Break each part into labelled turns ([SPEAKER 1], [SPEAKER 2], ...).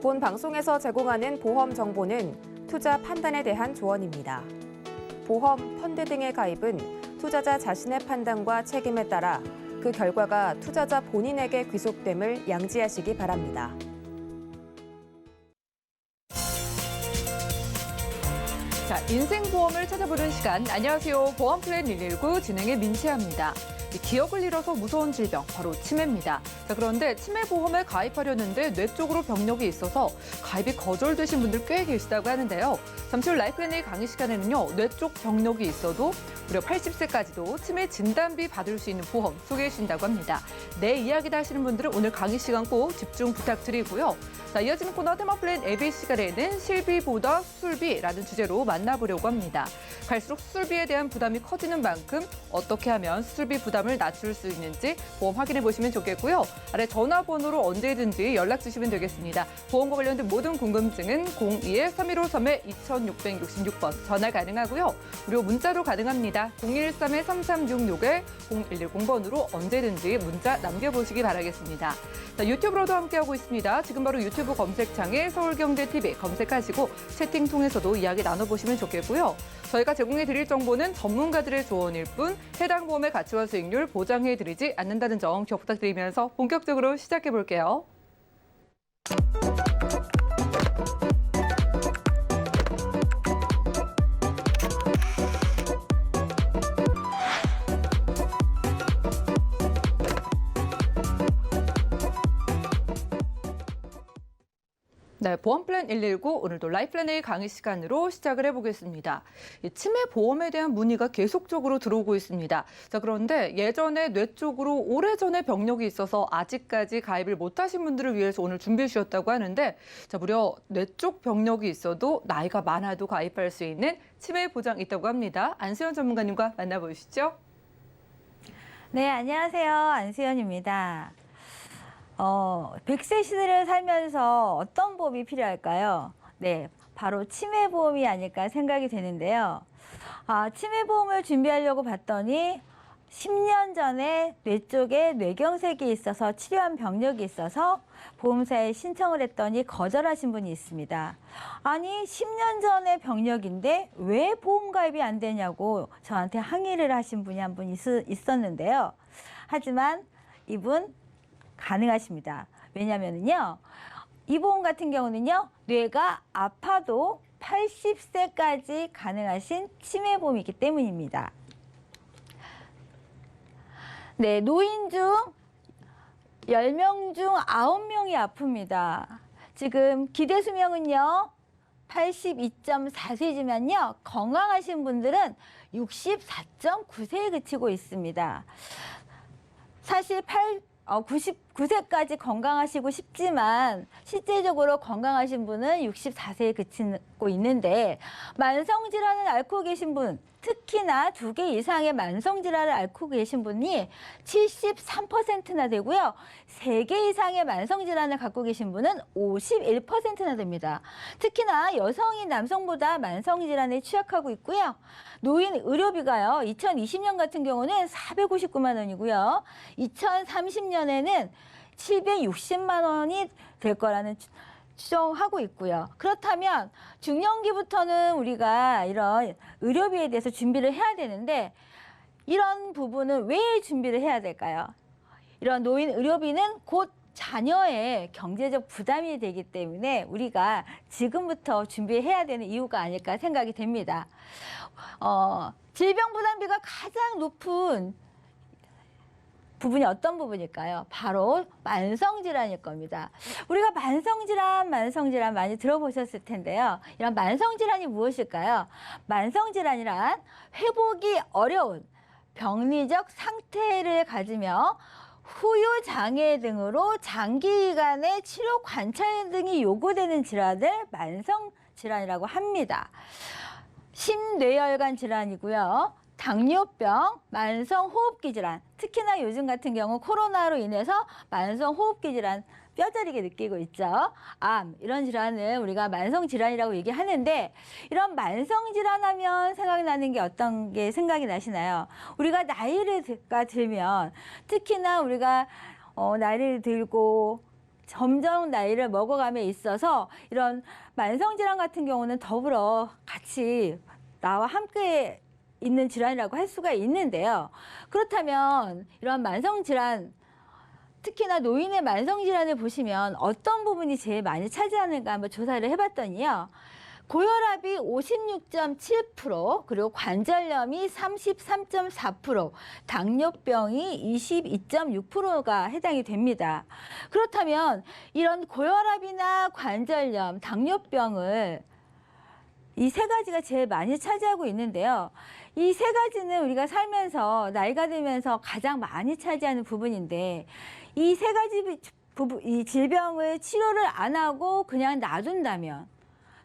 [SPEAKER 1] 본 방송에서 제공하는 보험 정보는 투자 판단에 대한 조언입니다. 보험, 펀드 등의 가입은 투자자 자신의 판단과 책임에 따라 그 결과가 투자자 본인에게 귀속됨을 양지하시기 바랍니다.
[SPEAKER 2] 자, 인생보험을 찾아보는 시간. 안녕하세요. 보험플랜 119 진행의 민채아입니다. 기억을 잃어서 무서운 질병, 바로 치매입니다. 자, 그런데 치매보험에 가입하려는데 뇌 쪽으로 병력이 있어서 가입이 거절되신 분들 꽤 계시다고 하는데요. 잠시 후 라이프앤 A 강의 시간에는요, 뇌 쪽 병력이 있어도 무려 80세까지도 치매 진단비 받을 수 있는 보험 소개해 주신다고 합니다. 내 이야기다 하시는 분들은 오늘 강의 시간 꼭 집중 부탁드리고요. 자, 이어지는 코너 테마플랜 AB 시간에는 실비보다 수술비라는 주제로 만나보려고 합니다. 갈수록 수술비에 대한 부담이 커지는 만큼 어떻게 하면 수술비 부담을 낮출 수 있는지 보험 확인해 보시면 좋겠고요. 아래 전화번호로 언제든지 연락 주시면 되겠습니다. 보험과 관련된 모든 궁금증은 02-3153-2666번 전화 가능하고요. 무료 문자로 가능합니다. 013-3366-0110번으로 언제든지 문자 남겨보시기 바라겠습니다. 자, 유튜브로도 함께하고 있습니다. 지금 바로 유튜브 검색창에 서울경제TV 검색하시고 채팅 통해서도 이야기 나눠보시면 좋겠고요. 저희가 제공해드릴 정보는 전문가들의 조언일 뿐 해당 보험의 가치와 수익률 보장해드리지 않는다는 점 기억 부탁드리면서 본격적으로 시작해볼게요. 네, 보험플랜 119 오늘도 라이프앤 A 강의 시간으로 시작을 해보겠습니다. 치매 보험에 대한 문의가 계속적으로 들어오고 있습니다. 자, 그런데 예전에 뇌 쪽으로 오래전에 병력이 있어서 아직까지 가입을 못하신 분들을 위해서 오늘 준비해 주셨다고 하는데, 자, 무려 뇌 쪽 병력이 있어도 나이가 많아도 가입할 수 있는 치매 보장 있다고 합니다. 안수연 전문가님과 만나보시죠.
[SPEAKER 3] 네, 안녕하세요. 안수연입니다. 100세 시대를 살면서 어떤 보험이 필요할까요? 네, 바로 치매보험이 아닐까 생각이 되는데요. 치매보험을 준비하려고 봤더니 10년 전에 뇌 쪽에 뇌경색이 있어서 치료한 병력이 있어서 보험사에 신청을 했더니 거절하신 분이 있습니다. 아니, 10년 전의 병력인데 왜 보험 가입이 안 되냐고 저한테 항의를 하신 분이 한 분 있었는데요. 하지만 이분 가능하십니다. 왜냐면은요, 이 보험 같은 경우는요, 뇌가 아파도 80세까지 가능하신 치매보험이기 때문입니다. 네, 노인 중 10명 중 9명이 아픕니다. 지금 기대 수명은요, 82.4세지만요, 건강하신 분들은 64.9세에 그치고 있습니다. 사실 99세까지 건강하시고 싶지만 실제적으로 건강하신 분은 64세에 그치고 있는데, 만성질환을 앓고 계신 분, 특히나 2개 이상의 만성질환을 앓고 계신 분이 73%나 되고요. 3개 이상의 만성질환을 갖고 계신 분은 51%나 됩니다. 특히나 여성이 남성보다 만성질환에 취약하고 있고요. 노인 의료비가요, 2020년 같은 경우는 459만 원이고요. 2030년에는 760만 원이 될 거라는 추정하고 있고요. 그렇다면 중년기부터는 우리가 이런 의료비에 대해서 준비를 해야 되는데, 이런 부분은 왜 준비를 해야 될까요? 이런 노인 의료비는 곧 자녀의 경제적 부담이 되기 때문에 우리가 지금부터 준비해야 되는 이유가 아닐까 생각이 됩니다. 질병 부담비가 가장 높은 부분이 어떤 부분일까요? 바로 만성질환일 겁니다. 우리가 만성질환 많이 들어보셨을 텐데요. 이런 만성질환이 무엇일까요? 만성질환이란 회복이 어려운 병리적 상태를 가지며 후유장애 등으로 장기간의 치료 관찰 등이 요구되는 질환을 만성질환이라고 합니다. 심뇌혈관 질환이고요. 당뇨병, 만성호흡기 질환, 특히나 요즘 같은 경우 코로나로 인해서 만성호흡기 질환 뼈저리게 느끼고 있죠. 암, 이런 질환을 우리가 만성질환이라고 얘기하는데, 이런 만성질환하면 생각나는 게 어떤 게 생각이 나시나요? 우리가 나이가 들면, 특히나 우리가 나이를 들고 점점 나이를 먹어감에 있어서 이런 만성질환 같은 경우는 더불어 같이 나와 함께 있는 질환이라고 할 수가 있는데요. 그렇다면 이런 만성질환, 특히나 노인의 만성질환을 보시면 어떤 부분이 제일 많이 차지하는가 한번 조사를 해봤더니요. 고혈압이 56.7%, 그리고 관절염이 33.4%, 당뇨병이 22.6%가 해당이 됩니다. 그렇다면 이런 고혈압이나 관절염, 당뇨병을 이 세 가지가 제일 많이 차지하고 있는데요. 이 세 가지는 우리가 살면서 나이가 들면서 가장 많이 차지하는 부분인데 이 세 가지 이 질병을 치료를 안 하고 그냥 놔둔다면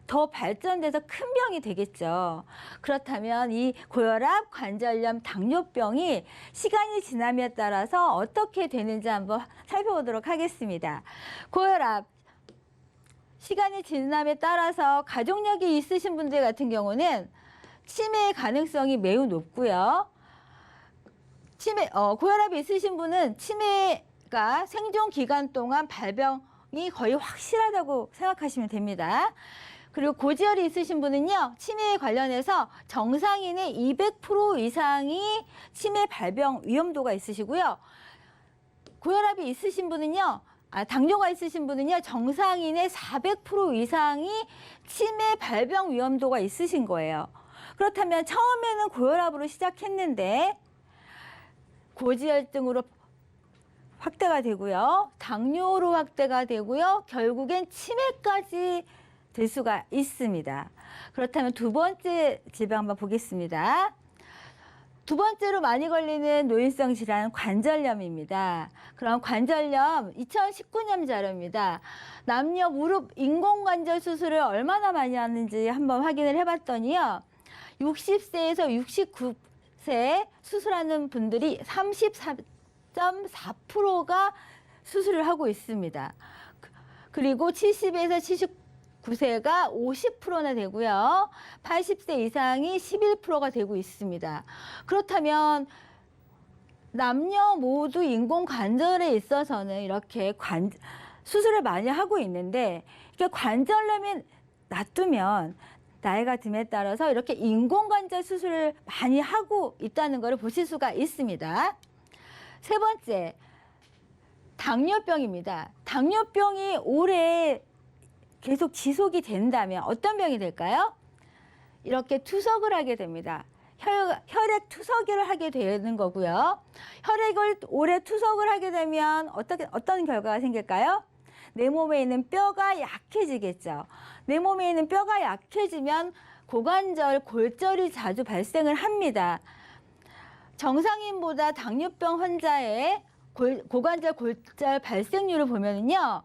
[SPEAKER 3] 더 발전돼서 큰 병이 되겠죠. 그렇다면 이 고혈압, 관절염, 당뇨병이 시간이 지남에 따라서 어떻게 되는지 한번 살펴보도록 하겠습니다. 고혈압, 시간이 지남에 따라서 가족력이 있으신 분들 같은 경우는 치매의 가능성이 매우 높고요. 고혈압이 있으신 분은 치매가 생존 기간 동안 발병이 거의 확실하다고 생각하시면 됩니다. 그리고 고지혈이 있으신 분은요, 치매에 관련해서 정상인의 200% 이상이 치매 발병 위험도가 있으시고요. 고혈압이 있으신 분은요, 당뇨가 있으신 분은요, 정상인의 400% 이상이 치매 발병 위험도가 있으신 거예요. 그렇다면 처음에는 고혈압으로 시작했는데 고지혈증으로 확대가 되고요, 당뇨로 확대가 되고요, 결국엔 치매까지 될 수가 있습니다. 그렇다면 두 번째 질병 한번 보겠습니다. 두 번째로 많이 걸리는 노인성 질환 관절염입니다. 그럼 관절염 2019년 자료입니다. 남녀 무릎 인공관절 수술을 얼마나 많이 하는지 한번 확인을 해봤더니요. 60세에서 69세 수술하는 분들이 34.4%가 수술을 하고 있습니다. 그리고 70에서 79세가 50%나 되고요. 80세 이상이 11%가 되고 있습니다. 그렇다면 남녀 모두 인공관절에 있어서는 이렇게 수술을 많이 하고 있는데 이렇게 관절염이 놔두면 나이가 듦에 따라서 이렇게 인공관절 수술을 많이 하고 있다는 것을 보실 수가 있습니다. 세 번째, 당뇨병입니다. 당뇨병이 오래 계속 지속이 된다면 어떤 병이 될까요? 이렇게 투석을 하게 됩니다. 혈액 투석을 하게 되는 거고요. 혈액을 오래 투석을 하게 되면 어떤 결과가 생길까요? 내 몸에 있는 뼈가 약해지겠죠. 내 몸에 있는 뼈가 약해지면 고관절, 골절이 자주 발생을 합니다. 정상인보다 당뇨병 환자의 고관절, 골절 발생률을 보면은요,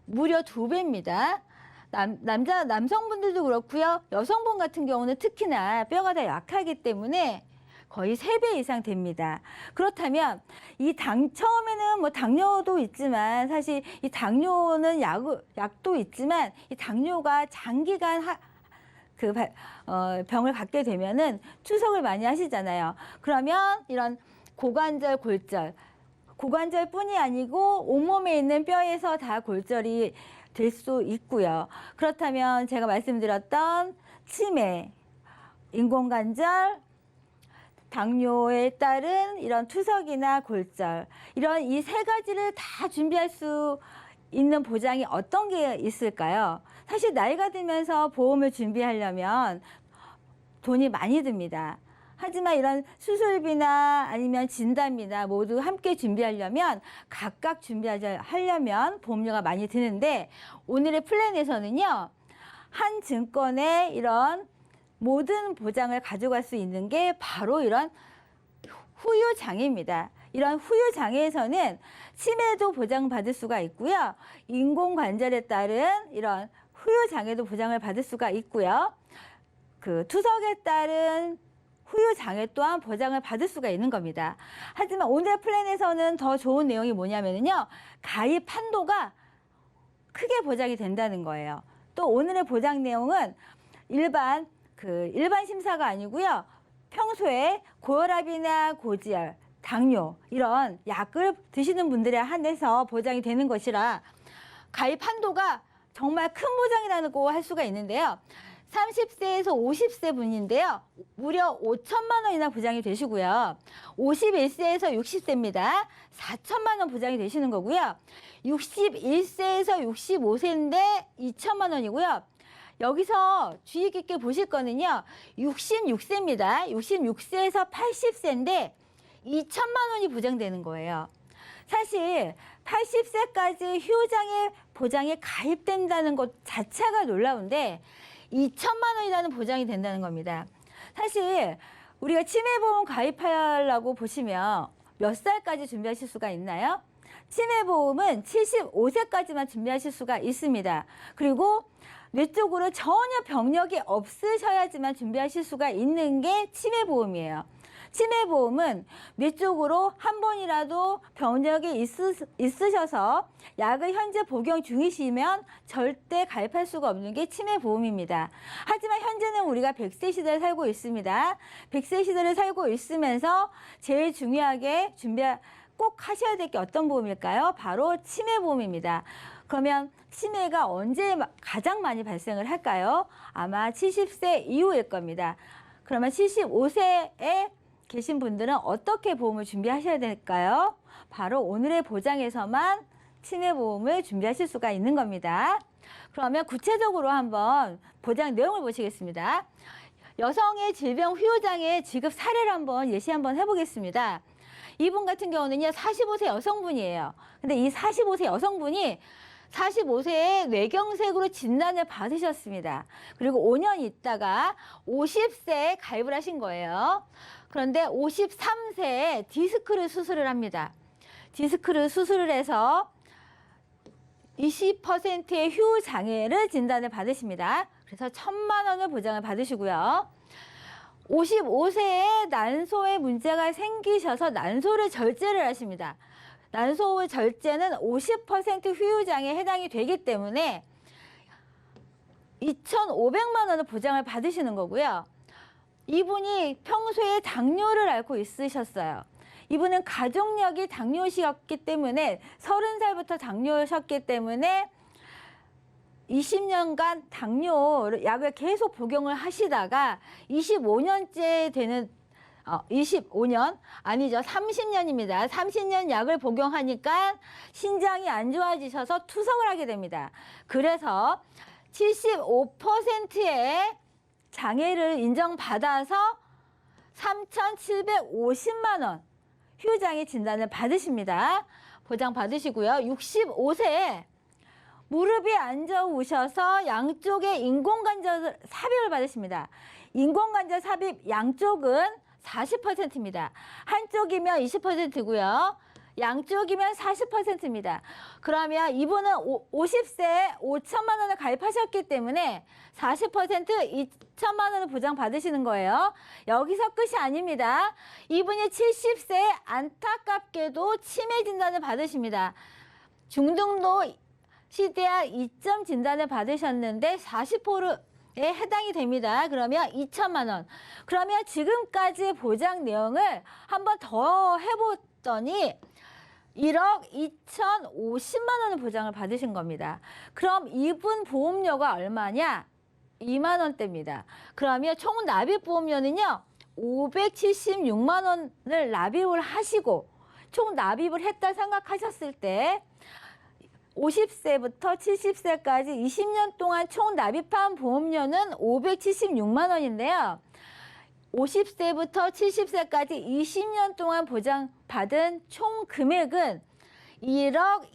[SPEAKER 3] 무려 2배입니다. 남성분들도 그렇고요. 여성분 같은 경우는 특히나 뼈가 더 약하기 때문에 거의 3배 이상 됩니다. 그렇다면 처음에는 뭐 당뇨도 있지만 사실 이 당뇨는 약도 있지만 이 당뇨가 장기간 병을 갖게 되면은 투석을 많이 하시잖아요. 그러면 이런 고관절, 골절, 고관절뿐이 아니고 온몸에 있는 뼈에서 다 골절이 될 수 있고요. 그렇다면 제가 말씀드렸던 치매, 인공관절, 당뇨에 따른 이런 투석이나 골절, 이런 이 세 가지를 다 준비할 수 있는 보장이 어떤 게 있을까요? 사실 나이가 들면서 보험을 준비하려면 돈이 많이 듭니다. 하지만 이런 수술비나 아니면 진단비나 모두 함께 준비하려면 각각 준비하려면 보험료가 많이 드는데 오늘의 플랜에서는요. 한 증권에 이런 모든 보장을 가져갈 수 있는 게 바로 이런 후유장애입니다. 이런 후유장애에서는 치매도 보장받을 수가 있고요. 인공관절에 따른 이런 후유장애도 보장을 받을 수가 있고요. 그 투석에 따른 후유장애 또한 보장을 받을 수가 있는 겁니다. 하지만 오늘 플랜에서는 더 좋은 내용이 뭐냐면요. 가입 한도가 크게 보장이 된다는 거예요. 또 오늘의 보장 내용은 일반 심사가 아니고요. 평소에 고혈압이나 고지혈, 당뇨 이런 약을 드시는 분들에 한해서 보장이 되는 것이라 가입 한도가 정말 큰 보장이라고 할 수가 있는데요. 30세에서 50세 분인데요. 무려 5천만 원이나 보장이 되시고요. 51세에서 60세입니다. 4천만 원 보장이 되시는 거고요. 61세에서 65세인데 2천만 원이고요. 여기서 주의 깊게 보실 거는요. 66세입니다. 66세에서 80세인데 2천만 원이 보장되는 거예요. 사실 80세까지 휴장애 보장에 가입된다는 것 자체가 놀라운데 2천만 원이라는 보장이 된다는 겁니다. 사실 우리가 치매보험 가입하려고 보시면 몇 살까지 준비하실 수가 있나요? 치매보험은 75세까지만 준비하실 수가 있습니다. 그리고 뇌 쪽으로 전혀 병력이 없으셔야지만 준비하실 수가 있는 게 치매보험이에요. 치매보험은 뇌 쪽으로 한 번이라도 병력이 있으셔서 약을 현재 복용 중이시면 절대 가입할 수가 없는 게 치매보험입니다. 하지만 현재는 우리가 100세 시대를 살고 있습니다. 100세 시대를 살고 있으면서 제일 중요하게 꼭 하셔야 될 게 어떤 보험일까요? 바로 치매보험입니다. 그러면 치매가 언제 가장 많이 발생을 할까요? 아마 70세 이후일 겁니다. 그러면 75세에 계신 분들은 어떻게 보험을 준비하셔야 될까요? 바로 오늘의 보장에서만 치매보험을 준비하실 수가 있는 겁니다. 그러면 구체적으로 한번 보장 내용을 보시겠습니다. 여성의 질병 후유장애 지급 사례를 한번 예시 한번 해보겠습니다. 이분 같은 경우는요, 45세 여성분이에요. 근데 이 45세 여성분이 45세에 뇌경색으로 진단을 받으셨습니다. 그리고 5년 있다가 50세에 가입을 하신 거예요. 그런데 53세에 디스크를 수술을 합니다. 디스크를 수술을 해서 20%의 휴장애를 진단을 받으십니다. 그래서 1,000만 원을 보장을 받으시고요. 55세에 난소에 문제가 생기셔서 난소를 절제를 하십니다. 난소 절제는 50% 후유장애에 해당이 되기 때문에 2,500만 원을 보장을 받으시는 거고요. 이분이 평소에 당뇨를 앓고 있으셨어요. 이분은 가족력이 당뇨시였기 때문에 30살부터 당뇨셨기 때문에 20년간 당뇨 약을 계속 복용을 하시다가 25년째 되는 25년 아니죠. 30년입니다. 30년 약을 복용하니까 신장이 안 좋아지셔서 투석을 하게 됩니다. 그래서 75%의 장애를 인정받아서 3,750만 원 휴장애 진단을 받으십니다. 보장 받으시고요. 65세에 무릎이 안 좋으셔서 양쪽에 인공관절 삽입을 받으십니다. 인공관절 삽입 양쪽은 40%입니다. 한쪽이면 20%고요. 양쪽이면 40%입니다. 그러면 이분은 50세에 5천만 원을 가입하셨기 때문에 40% 2천만 원을 보장받으시는 거예요. 여기서 끝이 아닙니다. 이분이 70세에 안타깝게도 치매 진단을 받으십니다. 중등도 시대학 2점 진단을 받으셨는데 40%에 해당이 됩니다. 그러면 2천만 원. 그러면 지금까지 보장 내용을 한번 더 해봤더니 1억 2,050만 원을 보장을 받으신 겁니다. 그럼 이분 보험료가 얼마냐? 2만 원대입니다. 그러면 총 납입 보험료는요, 576만 원을 납입을 하시고 총 납입을 했다 생각하셨을 때 50세부터 70세까지 20년 동안 총 납입한 보험료는 576만 원인데요. 50세부터 70세까지 20년 동안 보장받은 총 금액은 1억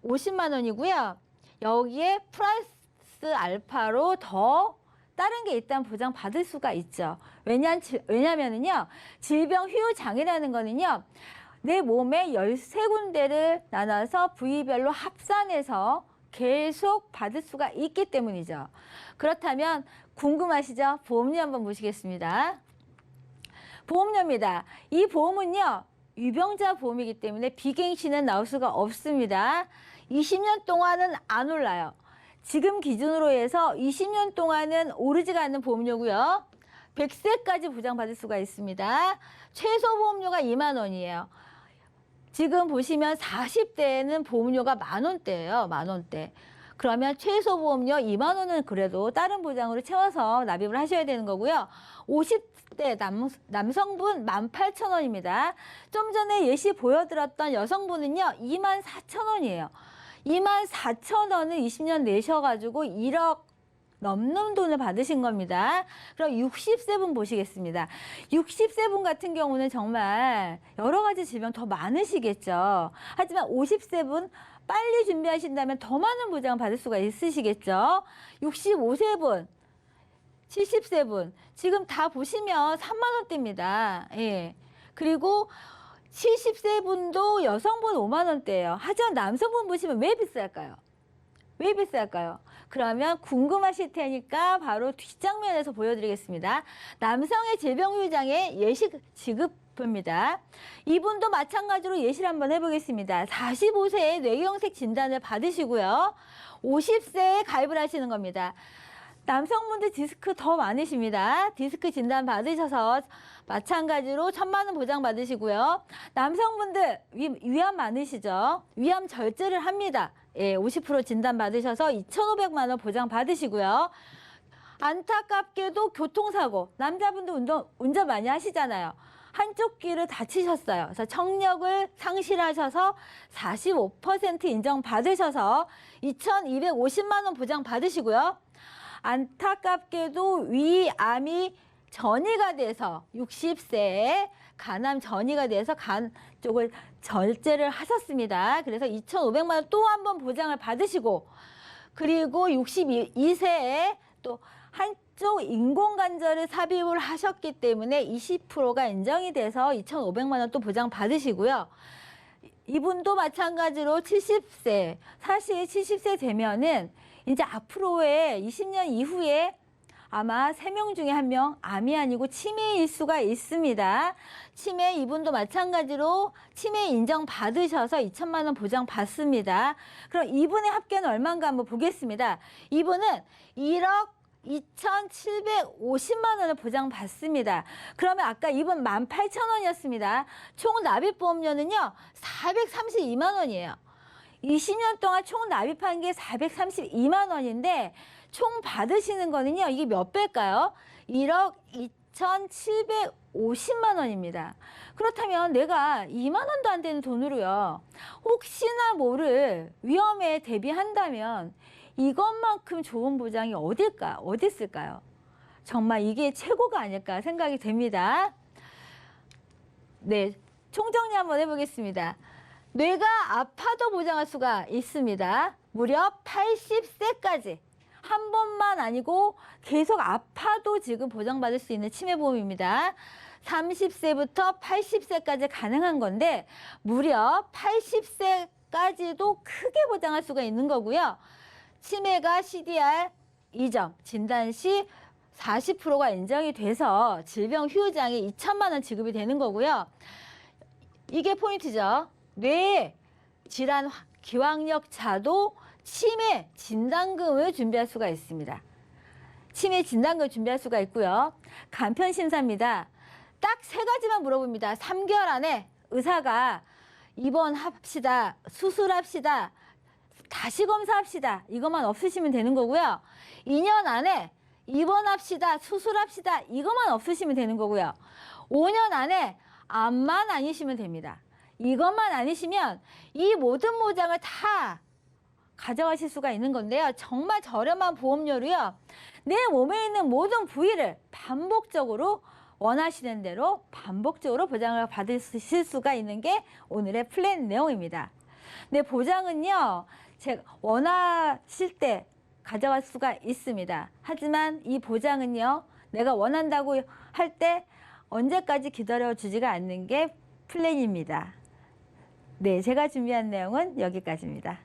[SPEAKER 3] 2,050만 원이고요. 여기에 플러스 알파로 더 다른 게 일단 보장받을 수가 있죠. 왜냐면은요, 질병 후유장애라는 거는요, 내 몸에 13군데를 나눠서 부위별로 합산해서 계속 받을 수가 있기 때문이죠. 그렇다면 궁금하시죠? 보험료 한번 보시겠습니다. 보험료입니다. 이 보험은요, 유병자 보험이기 때문에 비갱신은 나올 수가 없습니다. 20년 동안은 안 올라요. 지금 기준으로 해서 20년 동안은 오르지가 않는 보험료고요. 100세까지 보장받을 수가 있습니다. 최소 보험료가 2만 원이에요. 지금 보시면 40대에는 보험료가 10,000원대예요. 10,000원대. 그러면 최소 보험료 2만 원은 그래도 다른 보장으로 채워서 납입을 하셔야 되는 거고요. 50대 남성분 18,000원입니다. 좀 전에 예시 보여드렸던 여성분은요. 24,000원이에요. 24,000원을 20년 내셔가지고 1억 넘는 돈을 받으신 겁니다. 그럼 60세 분 보시겠습니다. 60세 분 같은 경우는 정말 여러 가지 질병 더 많으시겠죠. 하지만 50세 분 빨리 준비하신다면 더 많은 보장을 받을 수가 있으시겠죠. 65세 분, 70세 분 지금 다 보시면 3만 원대입니다. 예. 그리고 70세 분도 여성분 5만 원대예요. 하지만 남성분 보시면 왜 비쌀까요? 왜 비쌀까요? 그러면 궁금하실 테니까 바로 뒷장면에서 보여드리겠습니다. 남성의 질병휴장의 예시 지급입니다. 이분도 마찬가지로 예시를 한번 해보겠습니다. 45세에 뇌경색 진단을 받으시고요. 50세에 가입을 하시는 겁니다. 남성분들 디스크 더 많으십니다. 디스크 진단 받으셔서 마찬가지로 1,000만 원 보장 받으시고요. 남성분들 위암 많으시죠? 위암 절제를 합니다. 예, 50% 진단 받으셔서 2,500만 원 보장 받으시고요. 안타깝게도 교통사고, 남자분들 운전 많이 하시잖아요. 한쪽 귀를 다치셨어요. 그래서 청력을 상실하셔서 45% 인정받으셔서 2,250만 원 보장 받으시고요. 안타깝게도 위암이 전이가 돼서 60세에 간암 전이가 돼서 간 쪽을 절제를 하셨습니다. 그래서 2,500만 원 또 한 번 보장을 받으시고, 그리고 62세에 또 한쪽 인공관절을 삽입을 하셨기 때문에 20%가 인정이 돼서 2,500만 원 또 보장 받으시고요. 이분도 마찬가지로 70세, 사실 70세 되면은 이제 앞으로의 20년 이후에 아마 3명 중에 1명 암이 아니고 치매일 수가 있습니다. 치매 이분도 마찬가지로 치매 인정 받으셔서 2,000만 원 보장 받습니다. 그럼 이분의 합계는 얼마인가 한번 보겠습니다. 이분은 1억 2,750만 원을 보장 받습니다. 그러면 아까 이분 18,000원이었습니다. 총 납입보험료는요 432만 원이에요. 20년 동안 총 납입한 게 432만 원인데 총 받으시는 거는요, 이게 몇 배일까요? 1억 2,750만 원입니다. 그렇다면 내가 2만 원도 안 되는 돈으로요, 혹시나 모를 위험에 대비한다면 이것만큼 좋은 보장이 어디 있을까요? 정말 이게 최고가 아닐까 생각이 됩니다. 네, 총정리 한번 해보겠습니다. 뇌가 아파도 보장할 수가 있습니다. 무려 80세까지. 한 번만 아니고 계속 아파도 지금 보장받을 수 있는 치매보험입니다. 30세부터 80세까지 가능한 건데 무려 80세까지도 크게 보장할 수가 있는 거고요. 치매가 CDR 2점 진단 시 40%가 인정이 돼서 질병 후유장에 2,000만 원 지급이 되는 거고요. 이게 포인트죠. 뇌 질환 기왕력자도 치매 진단금을 준비할 수가 있습니다. 치매 진단금을 준비할 수가 있고요. 간편 심사입니다. 딱 3가지만 물어봅니다. 3개월 안에 의사가 입원합시다, 수술합시다, 다시 검사합시다, 이것만 없으시면 되는 거고요. 2년 안에 입원합시다, 수술합시다, 이것만 없으시면 되는 거고요. 5년 안에 암만 아니시면 됩니다. 이것만 아니시면 이 모든 보장을 다 가져가실 수가 있는 건데요. 정말 저렴한 보험료로요, 내 몸에 있는 모든 부위를 반복적으로 원하시는 대로 반복적으로 보장을 받으실 수가 있는 게 오늘의 플랜 내용입니다. 네, 보장은요, 제가 원하실 때 가져갈 수가 있습니다. 하지만 이 보장은요, 내가 원한다고 할 때 언제까지 기다려주지가 않는 게 플랜입니다. 네, 제가 준비한 내용은 여기까지입니다.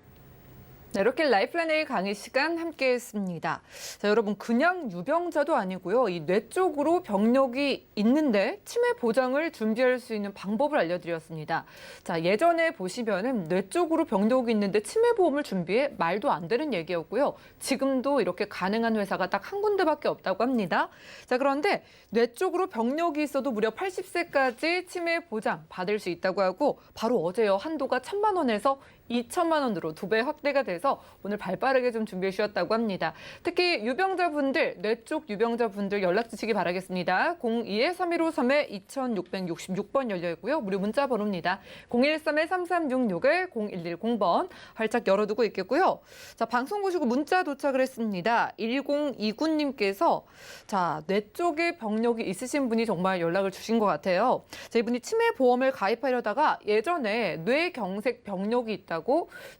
[SPEAKER 2] 네, 이렇게 라이플라인의 강의 시간 함께했습니다. 자, 여러분 그냥 유병자도 아니고요. 이 뇌 쪽으로 병력이 있는데 치매 보장을 준비할 수 있는 방법을 알려드렸습니다. 자, 예전에 보시면은 뇌 쪽으로 병력이 있는데 치매 보험을 준비해 말도 안 되는 얘기였고요. 지금도 이렇게 가능한 회사가 딱 한 군데밖에 없다고 합니다. 자, 그런데 뇌 쪽으로 병력이 있어도 무려 80세까지 치매 보장 받을 수 있다고 하고 바로 어제요 한도가 1,000만 원에서 2천만 원으로 2배 확대가 돼서 오늘 발빠르게 좀 준비해 주셨다고 합니다. 특히 유병자분들, 뇌 쪽 유병자분들 연락 주시기 바라겠습니다. 02-3153-2666번 열려있고요. 무료 문자 번호입니다. 013-3366-0110번 활짝 열어두고 있겠고요. 자, 방송 보시고 문자 도착을 했습니다. 1029님께서 자, 뇌 쪽에 병력이 있으신 분이 정말 연락을 주신 것 같아요. 자, 이분이 치매 보험을 가입하려다가 예전에 뇌경색 병력이 있다고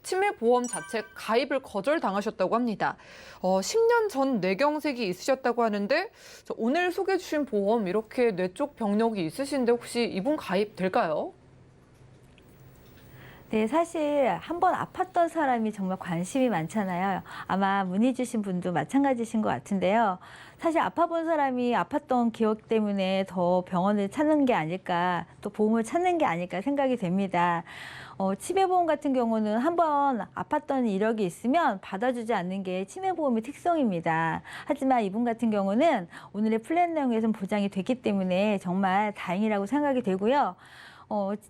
[SPEAKER 2] 치매 보험 자체 가입을 거절당하셨다고 합니다. 10년 전 뇌경색이 있으셨다고 하는데 오늘 소개해 주신 보험 이렇게 뇌 쪽 병력이 있으신데 혹시 이분 가입 될까요?
[SPEAKER 3] 네, 사실 한번 아팠던 사람이 정말 관심이 많잖아요. 아마 문의 주신 분도 마찬가지신 것 같은데요. 사실 아파본 사람이 아팠던 기억 때문에 더 병원을 찾는 게 아닐까, 또 보험을 찾는 게 아닐까 생각이 됩니다. 치매보험 같은 경우는 한번 아팠던 이력이 있으면 받아주지 않는 게 치매보험의 특성입니다. 하지만 이분 같은 경우는 오늘의 플랜 내용에서는 보장이 됐기 때문에 정말 다행이라고 생각이 되고요.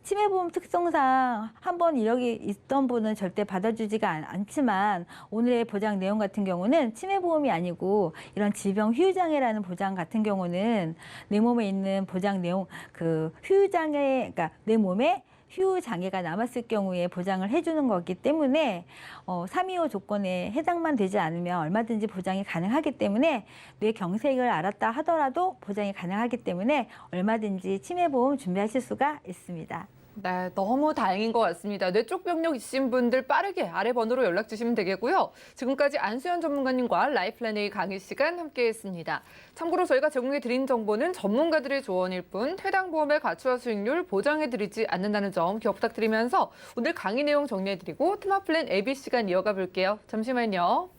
[SPEAKER 3] 치매보험 특성상 한번 이력이 있던 분은 절대 받아주지가 않지만 오늘의 보장 내용 같은 경우는 치매보험이 아니고 이런 질병 휴유장애라는 보장 같은 경우는 내 몸에 있는 보장 내용, 그 휴유장애, 그러니까 내 몸에 휴장애가 남았을 경우에 보장을 해주는 거기 때문에 325 조건에 해당만 되지 않으면 얼마든지 보장이 가능하기 때문에 뇌경색을 알았다 하더라도 보장이 가능하기 때문에 얼마든지 치매보험 준비하실 수가 있습니다.
[SPEAKER 2] 네, 너무 다행인 것 같습니다. 뇌 쪽 병력 있으신 분들 빠르게 아래 번호로 연락 주시면 되겠고요. 지금까지 안수연 전문가님과 라이플랜의 강의 시간 함께했습니다. 참고로 저희가 제공해드린 정보는 전문가들의 조언일 뿐 해당 보험의 가치와 수익률 보장해드리지 않는다는 점 기억 부탁드리면서 오늘 강의 내용 정리해드리고 테마플랜 AB 시간 이어가 볼게요. 잠시만요.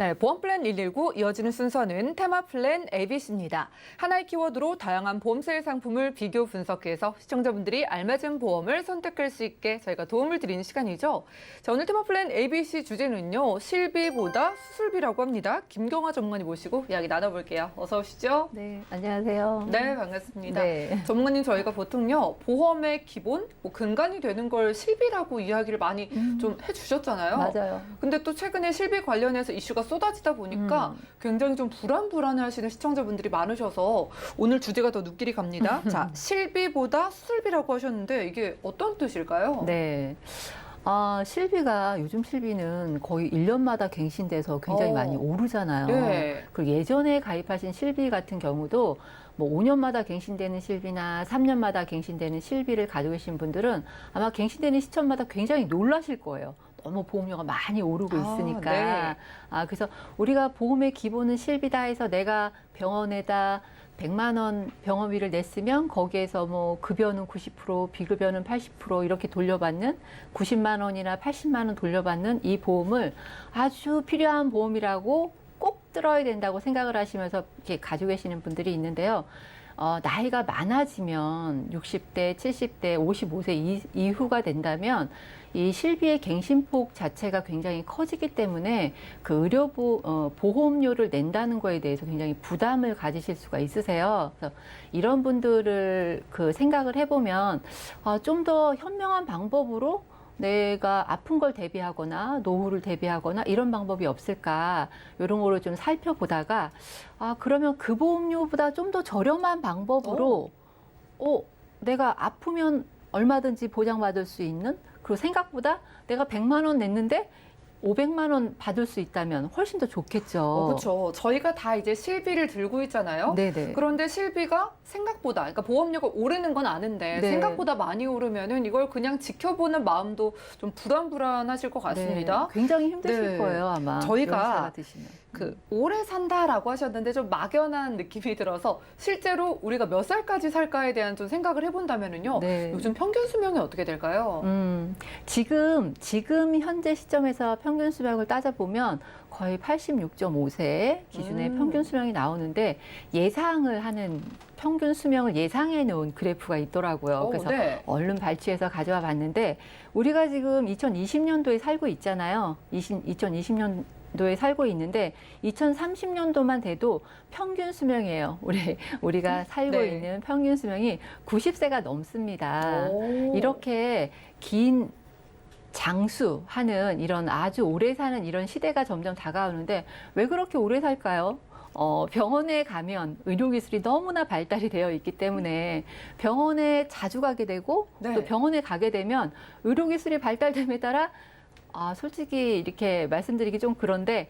[SPEAKER 2] 네, 보험 플랜 119 이어지는 순서는 테마 플랜 ABC입니다. 하나의 키워드로 다양한 보험사의 상품을 비교 분석해서 시청자분들이 알맞은 보험을 선택할 수 있게 저희가 도움을 드리는 시간이죠. 자, 오늘 테마 플랜 ABC 주제는요. 실비보다 수술비라고 합니다. 김경화 전문가님 모시고 이야기 나눠볼게요. 어서 오시죠.
[SPEAKER 3] 네, 안녕하세요.
[SPEAKER 2] 네, 반갑습니다.
[SPEAKER 3] 네.
[SPEAKER 2] 전문가님, 저희가 보통요. 보험의 기본, 근간이 되는 걸 실비라고 이야기를 많이 좀 해주셨잖아요.
[SPEAKER 3] 맞아요.
[SPEAKER 2] 근데 또 최근에 실비 관련해서 이슈가 쏟아지다 보니까 굉장히 좀 불안해하시는 시청자분들이 많으셔서 오늘 주제가 더 눈길이 갑니다. 자, 실비보다 수술비라고 하셨는데 이게 어떤 뜻일까요?
[SPEAKER 4] 네. 실비가 요즘 실비는 거의 1년마다 갱신돼서 굉장히 많이 오르잖아요.
[SPEAKER 2] 네.
[SPEAKER 4] 그리고 예전에 가입하신 실비 같은 경우도 뭐 5년마다 갱신되는 실비나 3년마다 갱신되는 실비를 가지고 계신 분들은 아마 갱신되는 시점마다 굉장히 놀라실 거예요. 너무 보험료가 많이 오르고 있으니까.
[SPEAKER 2] 네.
[SPEAKER 4] 그래서 우리가 보험의 기본은 실비다 해서 내가 병원에다 100만 원 병원비를 냈으면 거기에서 뭐 급여는 90%, 비급여는 80% 이렇게 돌려받는 90만 원이나 80만 원 돌려받는 이 보험을 아주 필요한 보험이라고 꼭 들어야 된다고 생각을 하시면서 이렇게 가지고 계시는 분들이 있는데요. 나이가 많아지면 60대, 70대, 55세 이후가 된다면 이 실비의 갱신폭 자체가 굉장히 커지기 때문에 그 보험료를 낸다는 거에 대해서 굉장히 부담을 가지실 수가 있으세요. 그래서 이런 분들을 그 생각을 해보면 좀 더 현명한 방법으로 내가 아픈 걸 대비하거나 노후를 대비하거나 이런 방법이 없을까 이런 거를 좀 살펴보다가 그러면 그 보험료보다 좀 더 저렴한 방법으로 내가 아프면 얼마든지 보장받을 수 있는 그리고 생각보다 내가 100만 원 냈는데 500만 원 받을 수 있다면 훨씬 더 좋겠죠.
[SPEAKER 2] 그렇죠. 저희가 다 이제 실비를 들고 있잖아요.
[SPEAKER 4] 네네.
[SPEAKER 2] 그런데 실비가 생각보다, 그러니까 보험료가 오르는 건 아는데
[SPEAKER 4] 네.
[SPEAKER 2] 생각보다 많이 오르면은 이걸 그냥 지켜보는 마음도 좀 불안하실 것 같습니다.
[SPEAKER 4] 네, 굉장히 힘드실
[SPEAKER 2] 네.
[SPEAKER 4] 거예요, 아마.
[SPEAKER 2] 저희가
[SPEAKER 4] 연세가 드시면.
[SPEAKER 2] 오래 산다라고 하셨는데 좀 막연한 느낌이 들어서 실제로 우리가 몇 살까지 살까에 대한 좀 생각을 해본다면은요.
[SPEAKER 4] 네.
[SPEAKER 2] 요즘 평균 수명이 어떻게 될까요?
[SPEAKER 4] 지금 현재 시점에서 평균 수명을 따져보면 거의 86.5세 기준의 평균 수명이 나오는데 예상을 하는 평균 수명을 예상해 놓은 그래프가 있더라고요. 그래서
[SPEAKER 2] 네.
[SPEAKER 4] 얼른 발췌해서 가져와 봤는데 우리가 지금 2020년도에 살고 있잖아요. 2020년도에 살고 있는데 2030년도만 돼도 평균 수명이에요. 우리가 살고
[SPEAKER 2] 네.
[SPEAKER 4] 있는 평균 수명이 90세가 넘습니다.
[SPEAKER 2] 오.
[SPEAKER 4] 이렇게 긴 장수하는 이런 아주 오래 사는 이런 시대가 점점 다가오는데 왜 그렇게 오래 살까요? 병원에 가면 의료기술이 너무나 발달이 되어 있기 때문에 병원에 자주 가게 되고
[SPEAKER 2] 네.
[SPEAKER 4] 또 병원에 가게 되면 의료기술이 발달됨에 따라 솔직히 이렇게 말씀드리기 좀 그런데